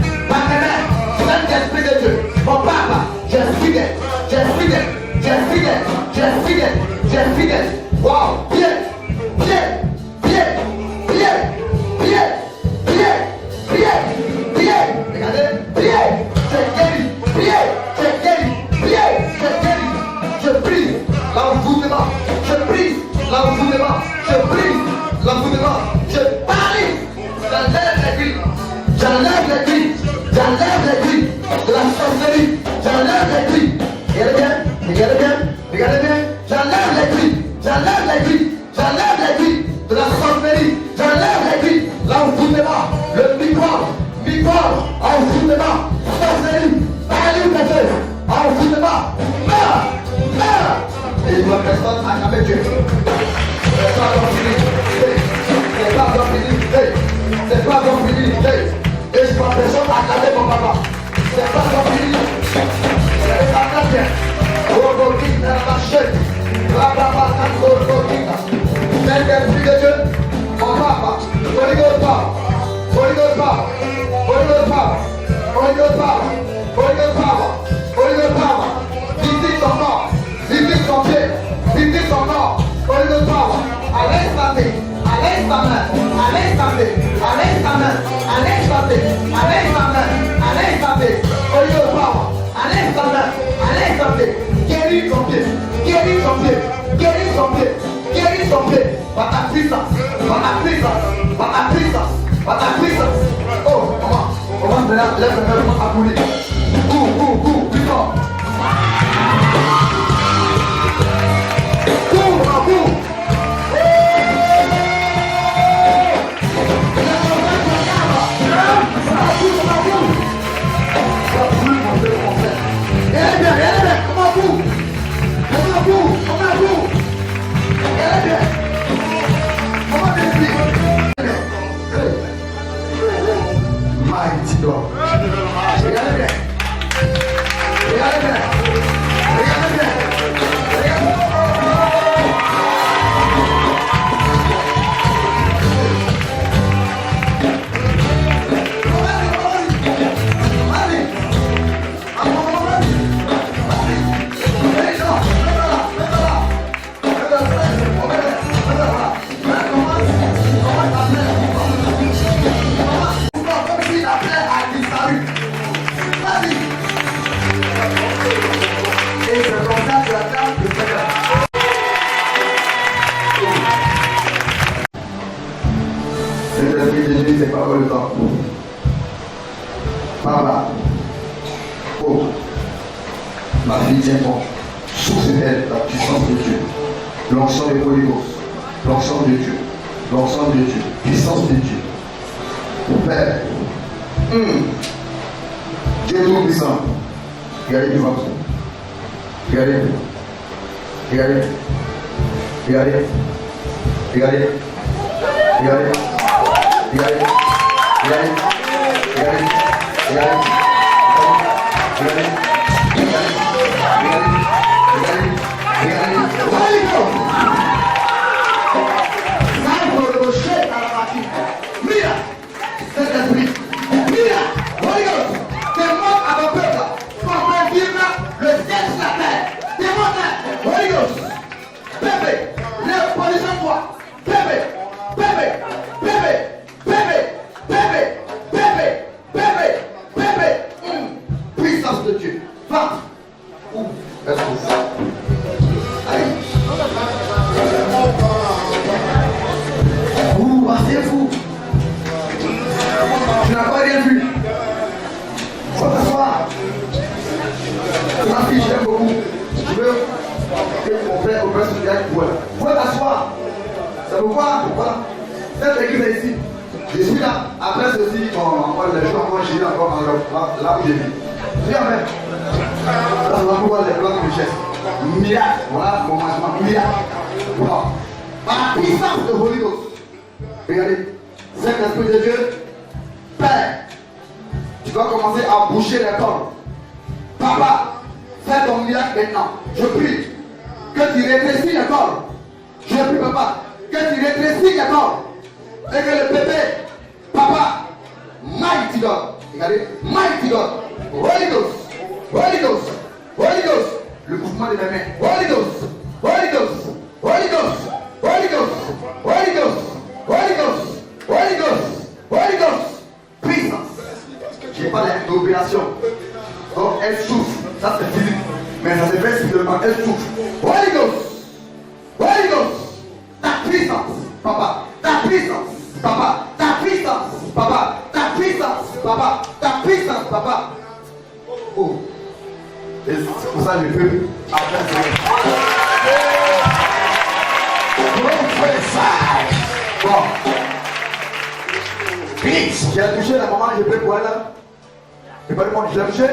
Saint-Esprit de Dieu. Mon papa. Je suis fidèle. Je suis fidèle. Je suis fidèle. Je suis fidèle. Je suis fidèle. Wow. Pied. Pied. Pied. Pied. Pied. Pied. Pied. Pied. Regardez. Pied. Je guéris. Pied. Je guéris. Pied. Je guéris. Je brise l'envoûtement. Je brise l'envoûtement. Je brise l'envoûtement. Je parie. J'enlève les grilles. J'enlève les grilles. J'enlève les grilles de la sorcellerie. J'enlève les grilles. Regardez bien. Regardez bien. Regardez bien. J'enlève les grilles. J'enlève les grilles. J'enlève les grilles de la sorcellerie. J'enlève les grilles. L'envoûtement. Le microbe. Microbe. Envoûtement. Sorcellerie. Allume-les. Envoûtement. Meurs. Meurs. Et il ne personne à jamais Dieu. C'est pas ton fini. C'est pas ton fini. C'est pas ton fini. Et je vois personne à jamais mon papa. C'est pas ton fini. C'est pas ton bien. Robotique dans la chaîne. Saint-Esprit de Dieu, mon papa, Holy Ghost Power, Holy Ghost Power, Holy Ghost Power, Holy Ghost Power, Holy Ghost Power, Holy Ghost Power, visite son corps, visite son pied, visite son corps, Holy Ghost Power, à l'instant T, à l'instant main, à l'instant T, à l'instant main, à l'instant T, à l'instant main, à l'instant T, Holy Ghost Power, à l'instant main, à l'instant T, guéris son pied, guéris son pied, guéris son pied, guéris son pied, par ta puissance, par ta puissance, par ta puissance, par ta puissance. Oh, comment de là, lève le main à couler. Plus fort. Mighty God. Regardez bien. Regardez bien. Regardez bien. C'est pas le temps. Papa. Oh. Ma fille, tiens bon. Souffle d'elle la puissance de Dieu. L'onction des polygos. L'onction de Dieu. L'onction de Dieu. Puissance de Dieu. Père. Dieu tout puissant. Regardez devant vous. Regardez. Regardez. Regardez. Regardez. Regardez. Regardez. Regardez. Regardez. Regardez. Regardez. Puissance de Dieu. Va. Où est-ce que vous? Allez. Vous, asseyez-vous. Tu n'as pas rien vu. Faut t'asseoir. Ma fille, j'aime beaucoup. Je veux que mon père se dise avec toi. Faut t'asseoir. C'est pourquoi cette église est ici. Je suis là. Après ceci, on les jours, moi j'ai encore là où j'ai vu. Viens, mais. Là, on va pouvoir les plans de richesse. Miracle. Voilà mon mangement. Miracle. Wow. Par la puissance de Holy Ghost. Regardez. Saint-Esprit de Dieu. Père. Tu dois commencer à boucher les corps. Papa. Fais ton miracle maintenant. Je prie. Que tu rétrécis les corps. Je prie, papa. Que tu rétrécis les corps. Et que le bébé. Papa. Mighty God. Regardez. Mighty God. Holy Ghost. Holy Ghost. Holy Ghost. Le mouvement de mes mains. Holy Ghost. Holy Ghost. Holy Ghost. Holy Ghost. Holy Ghost. Holy Ghost. Holy Ghost. Holy Ghost. Puissance. Je parle d'opération. Donc elle souffle. Ça c'est physique. Mais ça se fait spirituellement. Elle souffle. Holy Ghost. Holy Ghost. Ta puissance. Papa. Ta puissance. Papa. Ta puissance. Papa. Ta puissance. Papa. Ta puissance. Papa. Oh. Et c'est pour ça que le peuple après c'est bon. J'ai touché la maman, j'ai pris pour elle. Et pas le monde, je l'ai touché.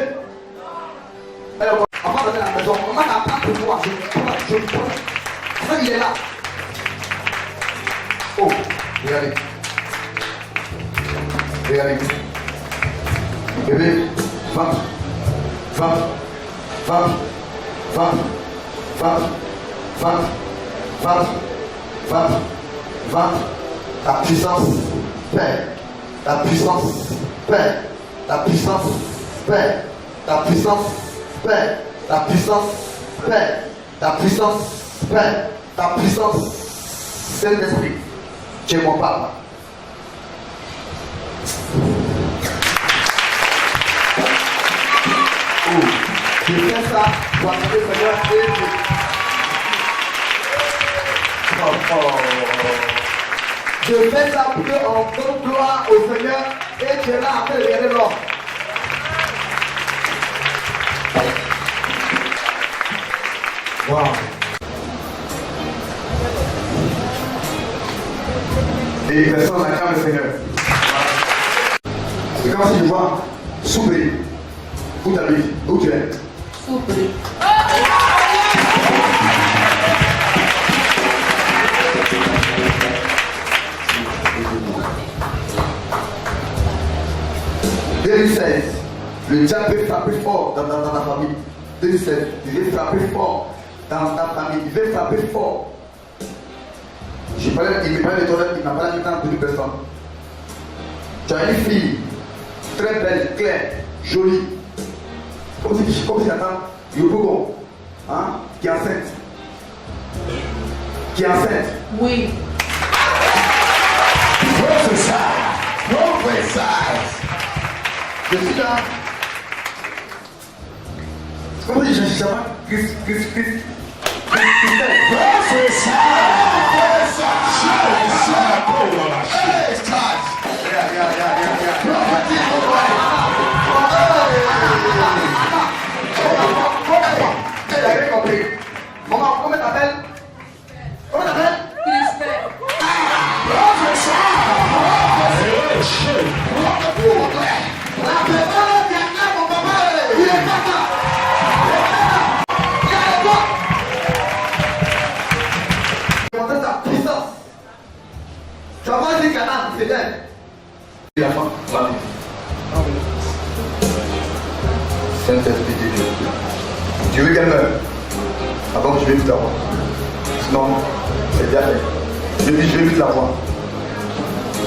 Alors, avant d'aller à la maison, maman n'a pas de moi. Je ça, il est là. Oh, regardez. Regardez. Bébé, femme. Femme, femme, femme, femme, femme, femme, femme, femme, ta puissance, Père, ta puissance, Père, ta puissance, Père, ta puissance, Père, ta puissance, Père, ta puissance, Père, ta puissance, Saint-Esprit, tu es mon papa. Je fais ça pour appeler le Seigneur et je fais ça pour qu'on donne gloire au Seigneur et tu es là après de regarder l'homme. Wow. Et personne n'acclame le Seigneur. C'est comme si je vois s'ouvrir. Où t'habites? Où tu es? Souffle. Le diable veut frapper fort dans ta famille. 2016, il veut frapper fort dans ta famille. Il veut frapper fort. Il me parlait de toi, il m'a parlé maintenant de personne. Tu as une fille très belle, claire, jolie. Comme si attends, Yobogo, hein, qui est enceinte. Qui est enceinte. Oui. Prophesy. Prophesy. Je suis là. Comment dire, je pas Christ. Prophesy. Prophesy. Hey, it's time. Yeah. Prophecy. c'est bien. Et la fin, va vite. Saint-Esprit de Dieu. Tu veux qu'elle meure avant que je vais vite la voir. Sinon, c'est déjà fait. Je dis, je vais vite la voir.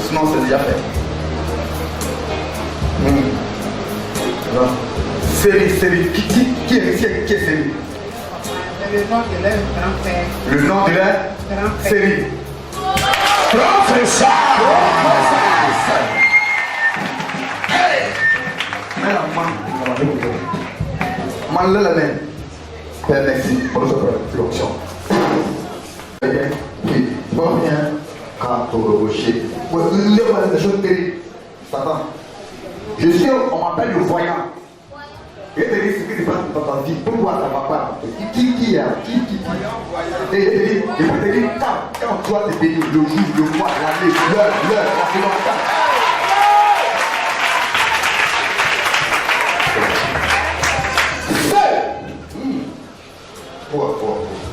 Sinon, c'est déjà fait. Non. Série. Qui est Série? Le nom de leur grand-père. Le nom de leur Série. Professeur. Man, la main. Père, merci pour notre production. Oui, bon, bien. Quand on le rocher. Les choses terribles. Satan. Je sais, on m'appelle le voyant. Et te dit ce qui se passe dans ta vie. Pourquoi ça ne va pas? Qui est? Et il te dit, quand toi t'es béni, le jour, le mois, l'année, l'heure, la seconde.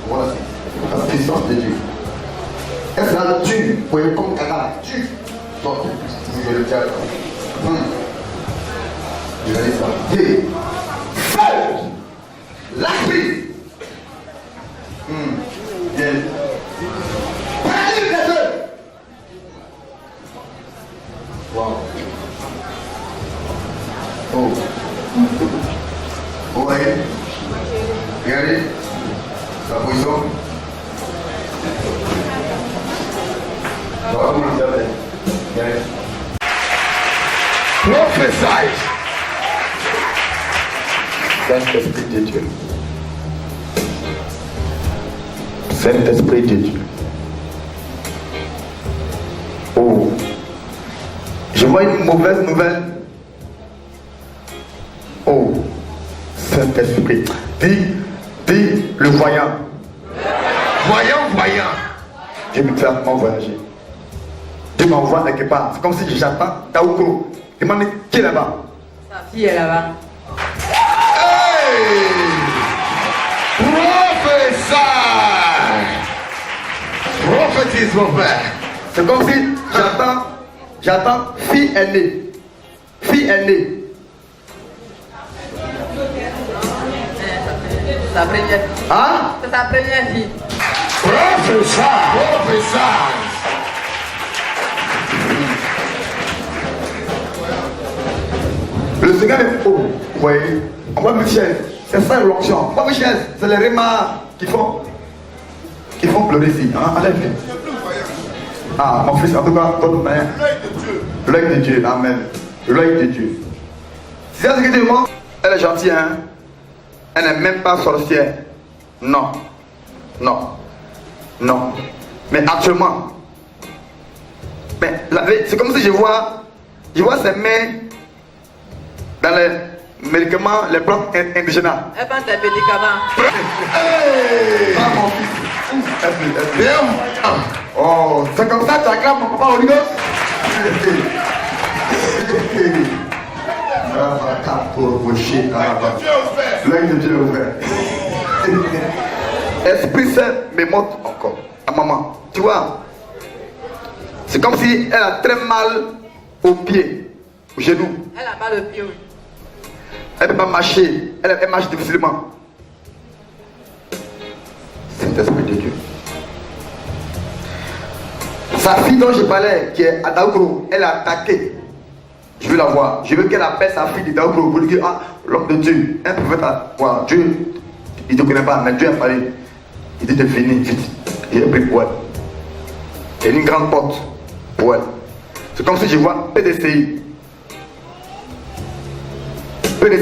Voilà, la puissance de Dieu. Est-ce là tu pour comme canal? Tu. Non, je vais le dire. Je vais dire ça. Dieu. Feu. La crise. Bien. Parlez de Dieu. Wow. Oh. Vous voyez? Regardez. La position. Prophesy. Saint-Esprit de Dieu. Saint-Esprit de Dieu. Oh. Je vois une mauvaise nouvelle. Oh. Saint-Esprit. Dis le voyant. Voyant. Dieu me fait voyager. Dieu m'envoie quelque part. C'est comme si j'attends Taoukro. Demande qui est là-bas. Sa fille est là-bas. Hey! Prophétise mon frère. C'est comme si j'attends fille aînée. Sa première fille. Hein? C'est sa première fille. Professeur. Le Seigneur est haut. Vous voyez? On voit Michel. C'est ça l'onction. Moi Michel, c'est les rémas qui font pleurer ici. Hein? Enlève-les. Ah, mon fils, en tout cas, votre mère. L'œil de Dieu. Amen. L'œil de Dieu. C'est ça ce que Dieu demande. Elle est gentille, hein? Elle n'est même pas sorcière. Non. Mais actuellement, c'est comme si je vois ses mains dans les médicaments, les plantes indigènes. Elle prend tes médicaments. Hey! Ah, mon fils. Oh, c'est comme ça que tu acclames mon papa Oligo. L'œil de Dieu est ouvert. Esprit Saint me montre encore à maman. Tu vois, c'est comme si elle a très mal au pied, au genou. Elle a mal au pied. Elle ne peut pas marcher. Elle marche difficilement. Saint-Esprit de Dieu. Sa fille dont je parlais, qui est à Daoukro, elle a attaqué. Je veux la voir. Je veux qu'elle appelle sa fille de Daoukro pour lui dire, ah, l'homme de Dieu, un prophète à voir. Dieu, il ne te connaît pas, mais Dieu a parlé. Il dit de venir vite. Il a pris pour elle. Il y a une grande porte pour elle. C'est comme si je vois PDCI. Elle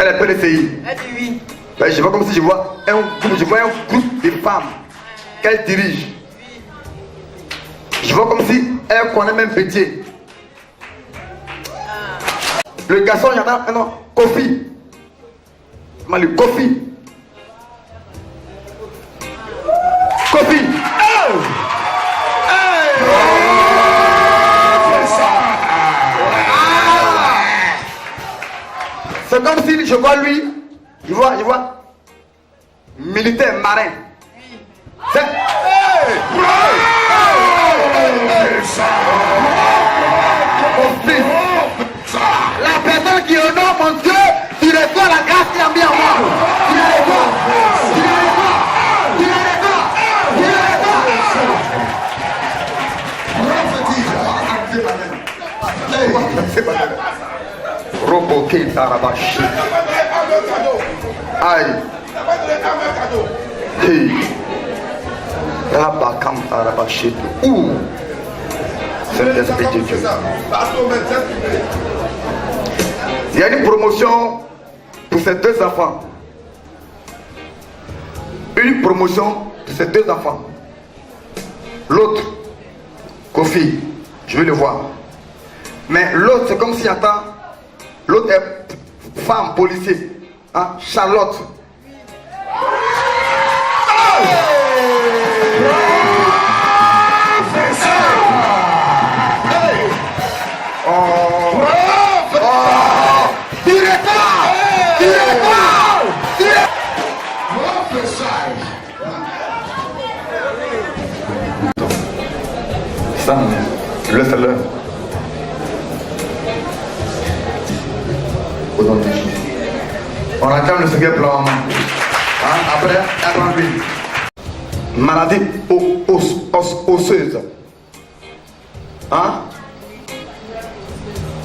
est PDCI. Elle dit oui. Ben, je vois comme si je vois un groupe de femmes qu'elle dirige. Je vois comme si elle connaît même métier. Le garçon, il y en a un nom, Kofi. Comment le Kofi? Kofi. Oh! Hey! C'est comme si je vois lui, je vois militaire marin. C'est La personne qui honore mon Dieu, tu reçois la grâce qui a mis en moi. Tu la reçois. Tu la reçois. Tu la reçois. Tu la reçois. Roboté Tarabashi. Aïe. Hey. Rabakam Tarabashi. Ouh. Saint-Esprit de Dieu. Il y a une promotion pour ces deux enfants. Une promotion pour ces deux enfants. L'autre, Kofi, je vais le voir. Mais l'autre, c'est comme s'il attend. L'autre est femme policier. Hein? Charlotte. Ça, laisse-le. Au nom de Jésus. On entame le second plan. Hein? Après, attends lui. Maladie osseuse. Hein?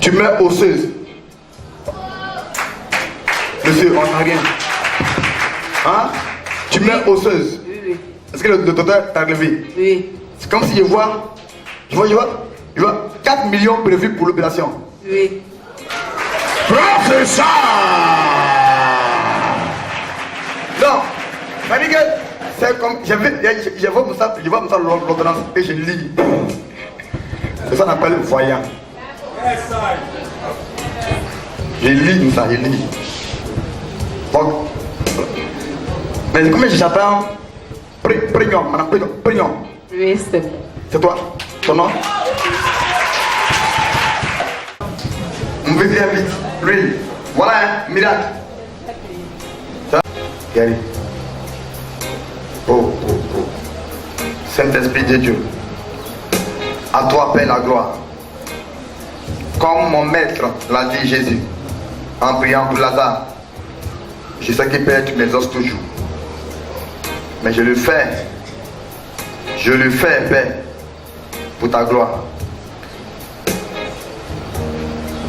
Tumeur osseuse. Monsieur, on n'a rien. Hein? Tumeur osseuse. Oui. Est-ce que le docteur t'a levé? Oui. C'est comme si je vois 4 millions prévus pour l'opération. Oui. Professeur! Non, c'est-à-dire que c'est comme. Je vois l'ordonnance et je lis. C'est ça qu'on appelle voyant. Je lis ça, je lis. Donc, mais comment j'attends? Prignon, madame Prignon. Oui, c'est bon. C'est toi? Ton nom? On veut dire vite. Lui. Voilà un miracle. Ça? Gary. Oh. Saint-Esprit de Dieu. À toi, Père, la gloire. Comme mon maître l'a dit Jésus, en priant pour Lazare. Je sais que Père, tu m'exauces toujours. Mais je le fais, Père, pour ta gloire.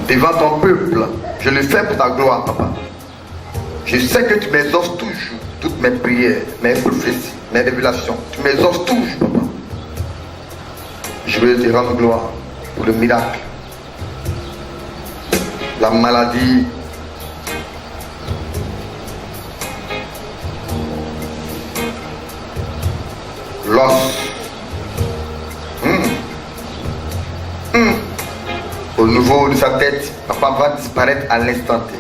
Devant ton peuple, je le fais pour ta gloire, Papa. Je sais que tu m'exauces toujours, toutes mes prières, mes prophéties, mes révélations. Tu m'exauces toujours, Papa. Je veux te rendre gloire pour le miracle. La maladie. L'os. Au niveau de sa tête, papa va disparaître à l'instant T.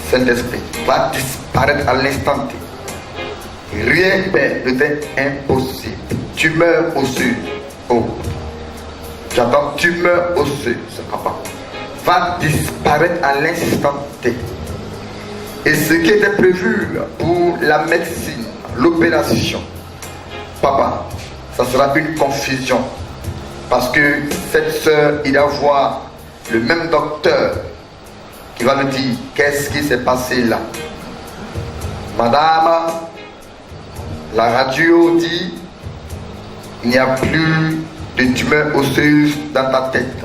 Saint-Esprit va disparaître à l'instant T. Rien, Père, ne t'est impossible. Tumeur osseuse. Oh. J'attends tumeur osseuse, papa. Va disparaître à l'instant T. Et ce qui était prévu pour la médecine, l'opération, papa, ça sera une confusion. Parce que cette soeur, il va voir le même docteur qui va lui dire qu'est-ce qui s'est passé là. Madame, la radio dit il n'y a plus de tumeur osseuse dans ta tête.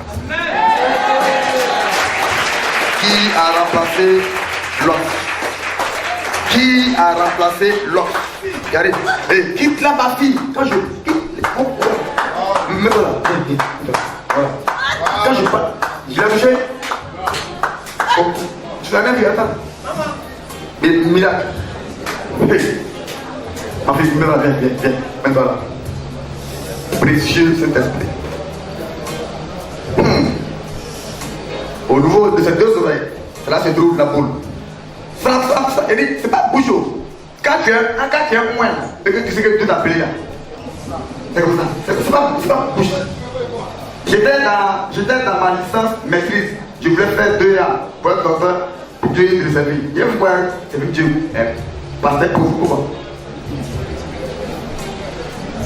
Qui a remplacé l'os? Qui a remplacé l'os? Regardez, hey, quitte là ma fille. Quand je quitte mais voilà. Voilà. Quand je parle, je l'ai touché. Oh, tu l'as même vu, attends. Mais miracle. Ma fille, viens là, viens. Mets-toi là. Précieux Saint-Esprit. Au niveau de ces deux oreilles, là se trouve la boule. Ça, c'est pas bouchon. Quand tu es un moins, tu sais que tu t'appelles là. C'est comme ça. C'est pas bouche. J'étais dans ma licence maîtrise. Je voulais faire 2 ans pour être docteur, pour Dieu de servir. Il y a un point, c'est Dieu. Pasteur pour vous.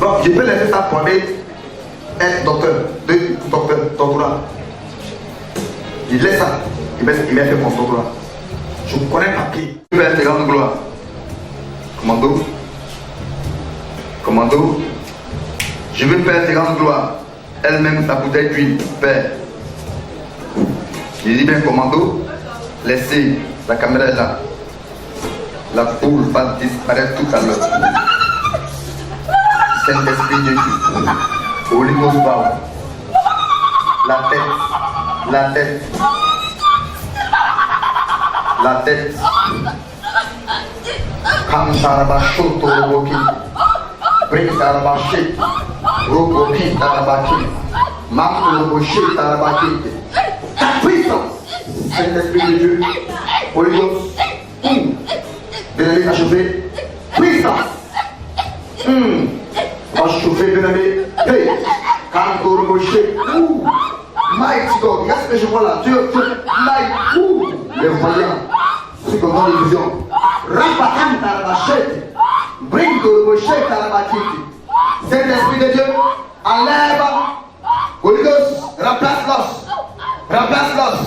Bon, je peux laisser ça tomber être docteur, doctorat. Il laisse ça. Il m'a fait mon doctorat. Je connais pas qui. Je vais être grande gloire. Commando. Commando. Je veux faire tes grandes gloires. Elle-même, ta bouteille d'huile, père. Il dit bien, commando, laissez, la caméra est là. La boule va disparaître tout à l'heure. Saint-Esprit de Dieu. Holy Ghost power. La tête. La tête. La tête. Kantarabasho Toroboki. Brintarabashit. Roboki Tarabaki. Mamroboshi Tarabaki. Ta puissance. Saint-Esprit de Dieu. Holy Ghost. Bien-aimé, achevé. Puissance. Achevé, bien-aimé. Hey. Kantarabasho. Mighty God. Regarde ce que je vois là. Dieu. Mighty. Les voyants. Ceux qui ont dans l'illusion. Rapakanta Rabachete. Bringo Rocher Karabakiti. Saint-Esprit de Dieu, enlève. Holy Ghost, remplace l'os. Remplace l'os.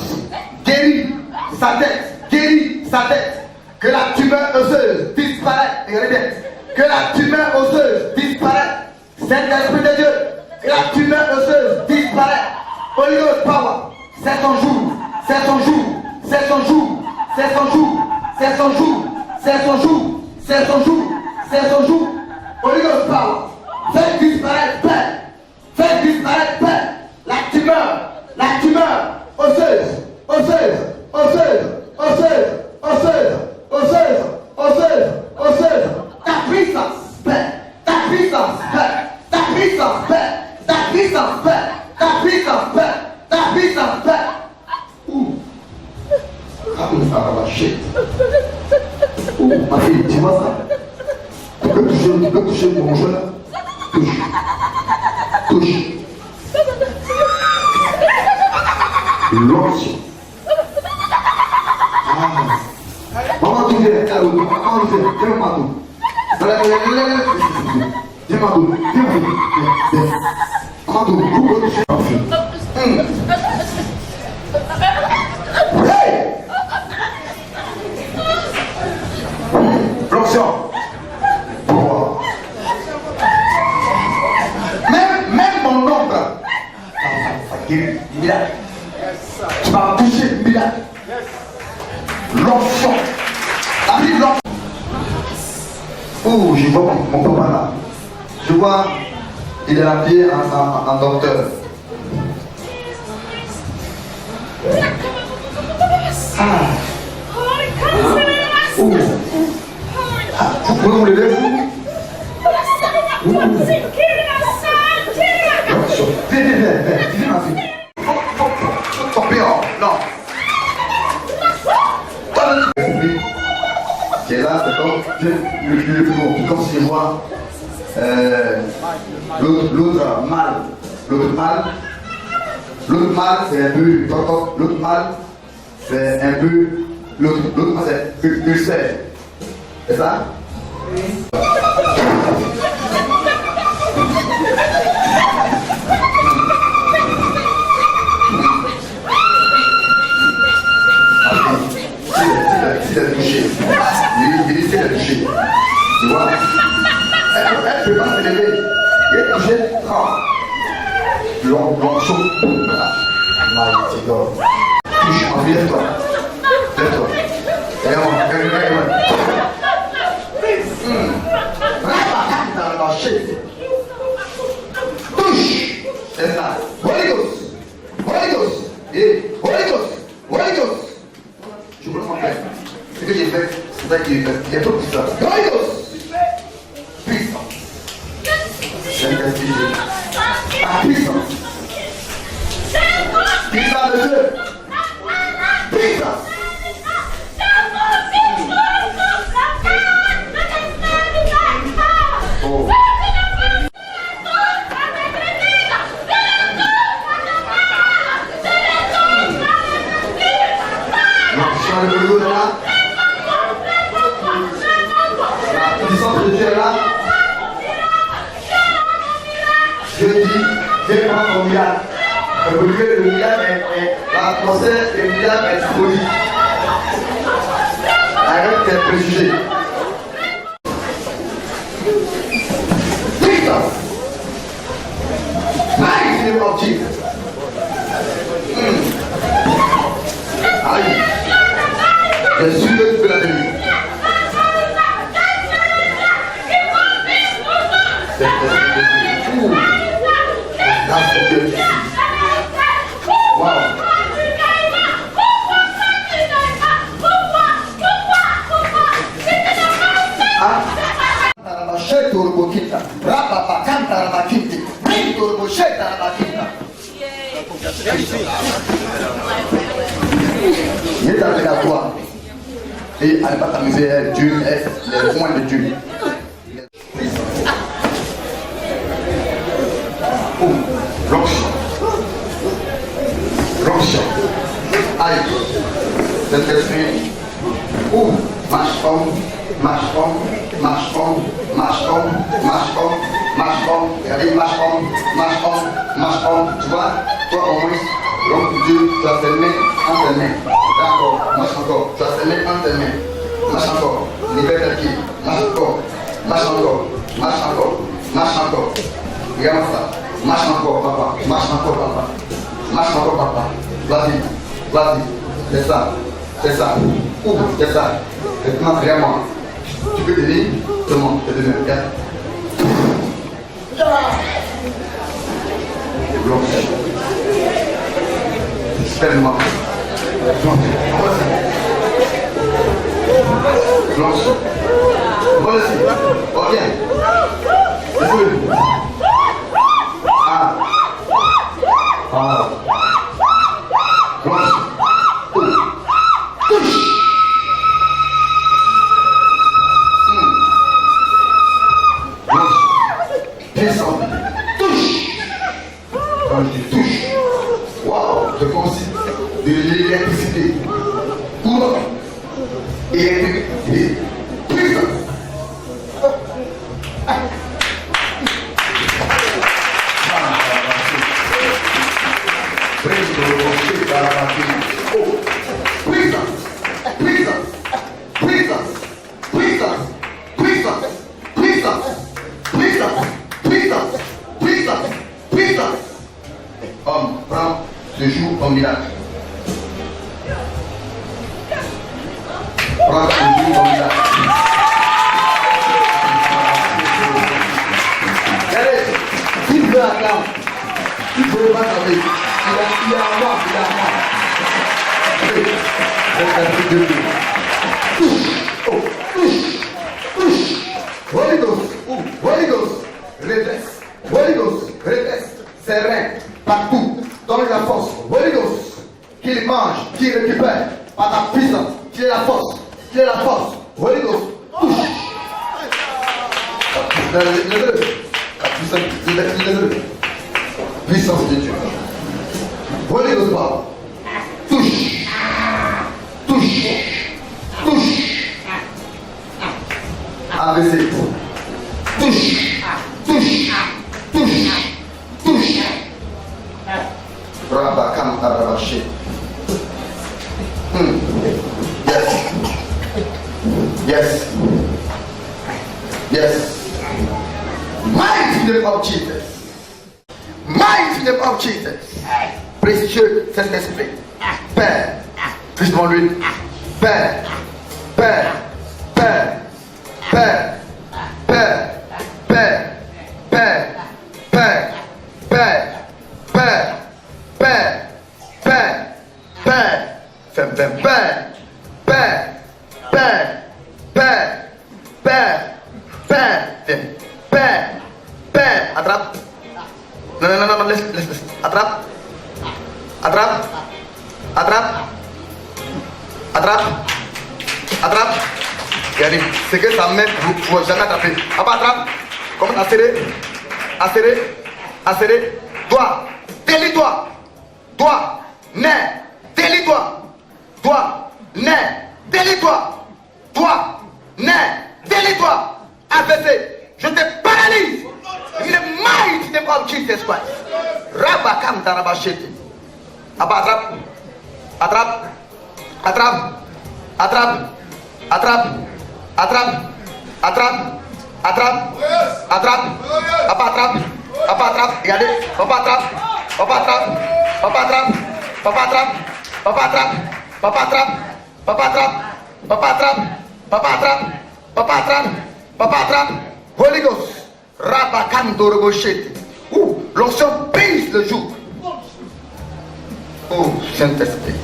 Guéris sa tête. Guéris sa tête. Que la tumeur osseuse disparaisse. Regardez bien. Que la tumeur osseuse disparaisse. Saint-Esprit de Dieu, que la tumeur osseuse disparaisse. Holy Ghost power. C'est son jour. C'est son jour. C'est son jour. C'est son jour. C'est son jour. C'est son jour. C'est son jour. C'est son jour. Holy Ghost power. Faites disparaître paix. Faites disparaître paix. La tumeur osseuse. Osseuse. Osseuse. Osseuse. Osseuse. Osseuse. Osseuse. Osseuse. Ta puissance paix. Ta puissance paix. Ta puissance paix. Ta puissance paix. Ta puissance paix. Ta puissance paix. Ouh. Oh, ma fille, tu vois ça? Tu peux toucher mon jeu là? Touche. Touche. L'onction. Maman, tu viens. Maman, tu viens. Viens, maman. Viens, maman. Hey! L'onction. Même mon oncle, ça guérit, miracle. Tu vas toucher, miracle. L'onction. La vie de l'onction. Oh, je vois mon papa là. Je vois, il est habillé en docteur. Ah. Oh. Ah, vous pouvez vous lever, vous? Viens, ma fille. Non. Qui est là, d'accord? Le plus bon. Comme si je vois l'autre mâle. L'autre mâle, c'est un peu. L'autre mâle, c'est un peu. L'autre mâle, c'est ulcère. C'est ça? Il essaie de toucher. Tu vois? Elle ne peut pas se lever. Il est touché. L'onction. Mighty God. Touche, envie, lève-toi. Lève-toi. Regarde-moi. Touche. C'est ça. Holy Ghost. Holy Ghost. Et Holy Ghost. Holy Ghost. Je vous le montre. Ce que j'ai fait, c'est ça qui est fait. Il y a trop de puissance. Holy Ghost. Puissance. Saint-Esprit. Puissance. Puissance de Dieu. Puissance. Oh. L'onction de Dieu est là. La puissance de Dieu est là. Je dis, que le miracle est l'atmosphère du miracle est disponible. Arrête tes préjugés. Jesus! Mighty name of Jesus. Aïe. Je suis que tu peux la tenir. Il est avec la toi et elle va t'amuser, Dieu est le point de Dieu. Roche. Aïe. Cet esprit. Marche homme. Regardez, marche homme. Tu vois, toi au moins, donc Dieu, tu as tes mains entre tes mains. D'accord, marche encore. Tu as tes mains entre tes mains. Marche encore. Libère qui. Marche encore. Regarde ça. Marche encore, papa. Vas-y. C'est ça. C'est ça. Maintenant, vraiment. Tu peux te dire, tout le monde, te donner. Regarde. Blanche. Tellement. Blanche. Voici. Ok. Blanche. Touche. Blanche. Descends. Touche. Quand je dis touche, waouh, je considère de l'électricité. Courant. Électricité. Puissance. Homme, prends ce jour au miracle. Prends ce jour au miracle. Allez, qui veut la gamme? Qui veut pas savoir? Il a moi. Touche. Holy Ghost, redresse. Serein, partout, donne la force. Holy Ghost, qu'il mange, qu'il récupère par ta puissance, qu'il ait la force. Holy Ghost, touche. La puissance de Dieu. Holy Ghost, power. Touche. AVC. Touche. Rabakam Arabashi. Yes. Mighty name of Jesus. Précieux Saint-Esprit. Père. Plus devant lui. Père. Attrape. Non, laisse. Attrape. Regardez, c'est que sa main ne va jamais attraper. Attrape. Comment acérer. Doigt, délie-toi. Nez, délie-toi. AVC, je te paralyse. In the mighty name of Jesus Christ. Rabakam Darabasheti. Papa, attrape. Attrape. Attrape. Attrape. Attrape. Attrape. Attrape. Attrape. Attrape. Papa, attrape. Papa, attrape. Regardez. Papa, attrape. Papa, attrape. Papa, attrape. Papa, attrape. Papa, attrape. Papa, attrape. Papa, attrape. Papa, attrape. Papa, attrape. Papa, attrape. Papa, attrape. Holy Ghost. Rabakando Robochette. Ouh, l'onction brise le jour. Oh, Saint-Esprit.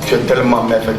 Tu es tellement merveilleux.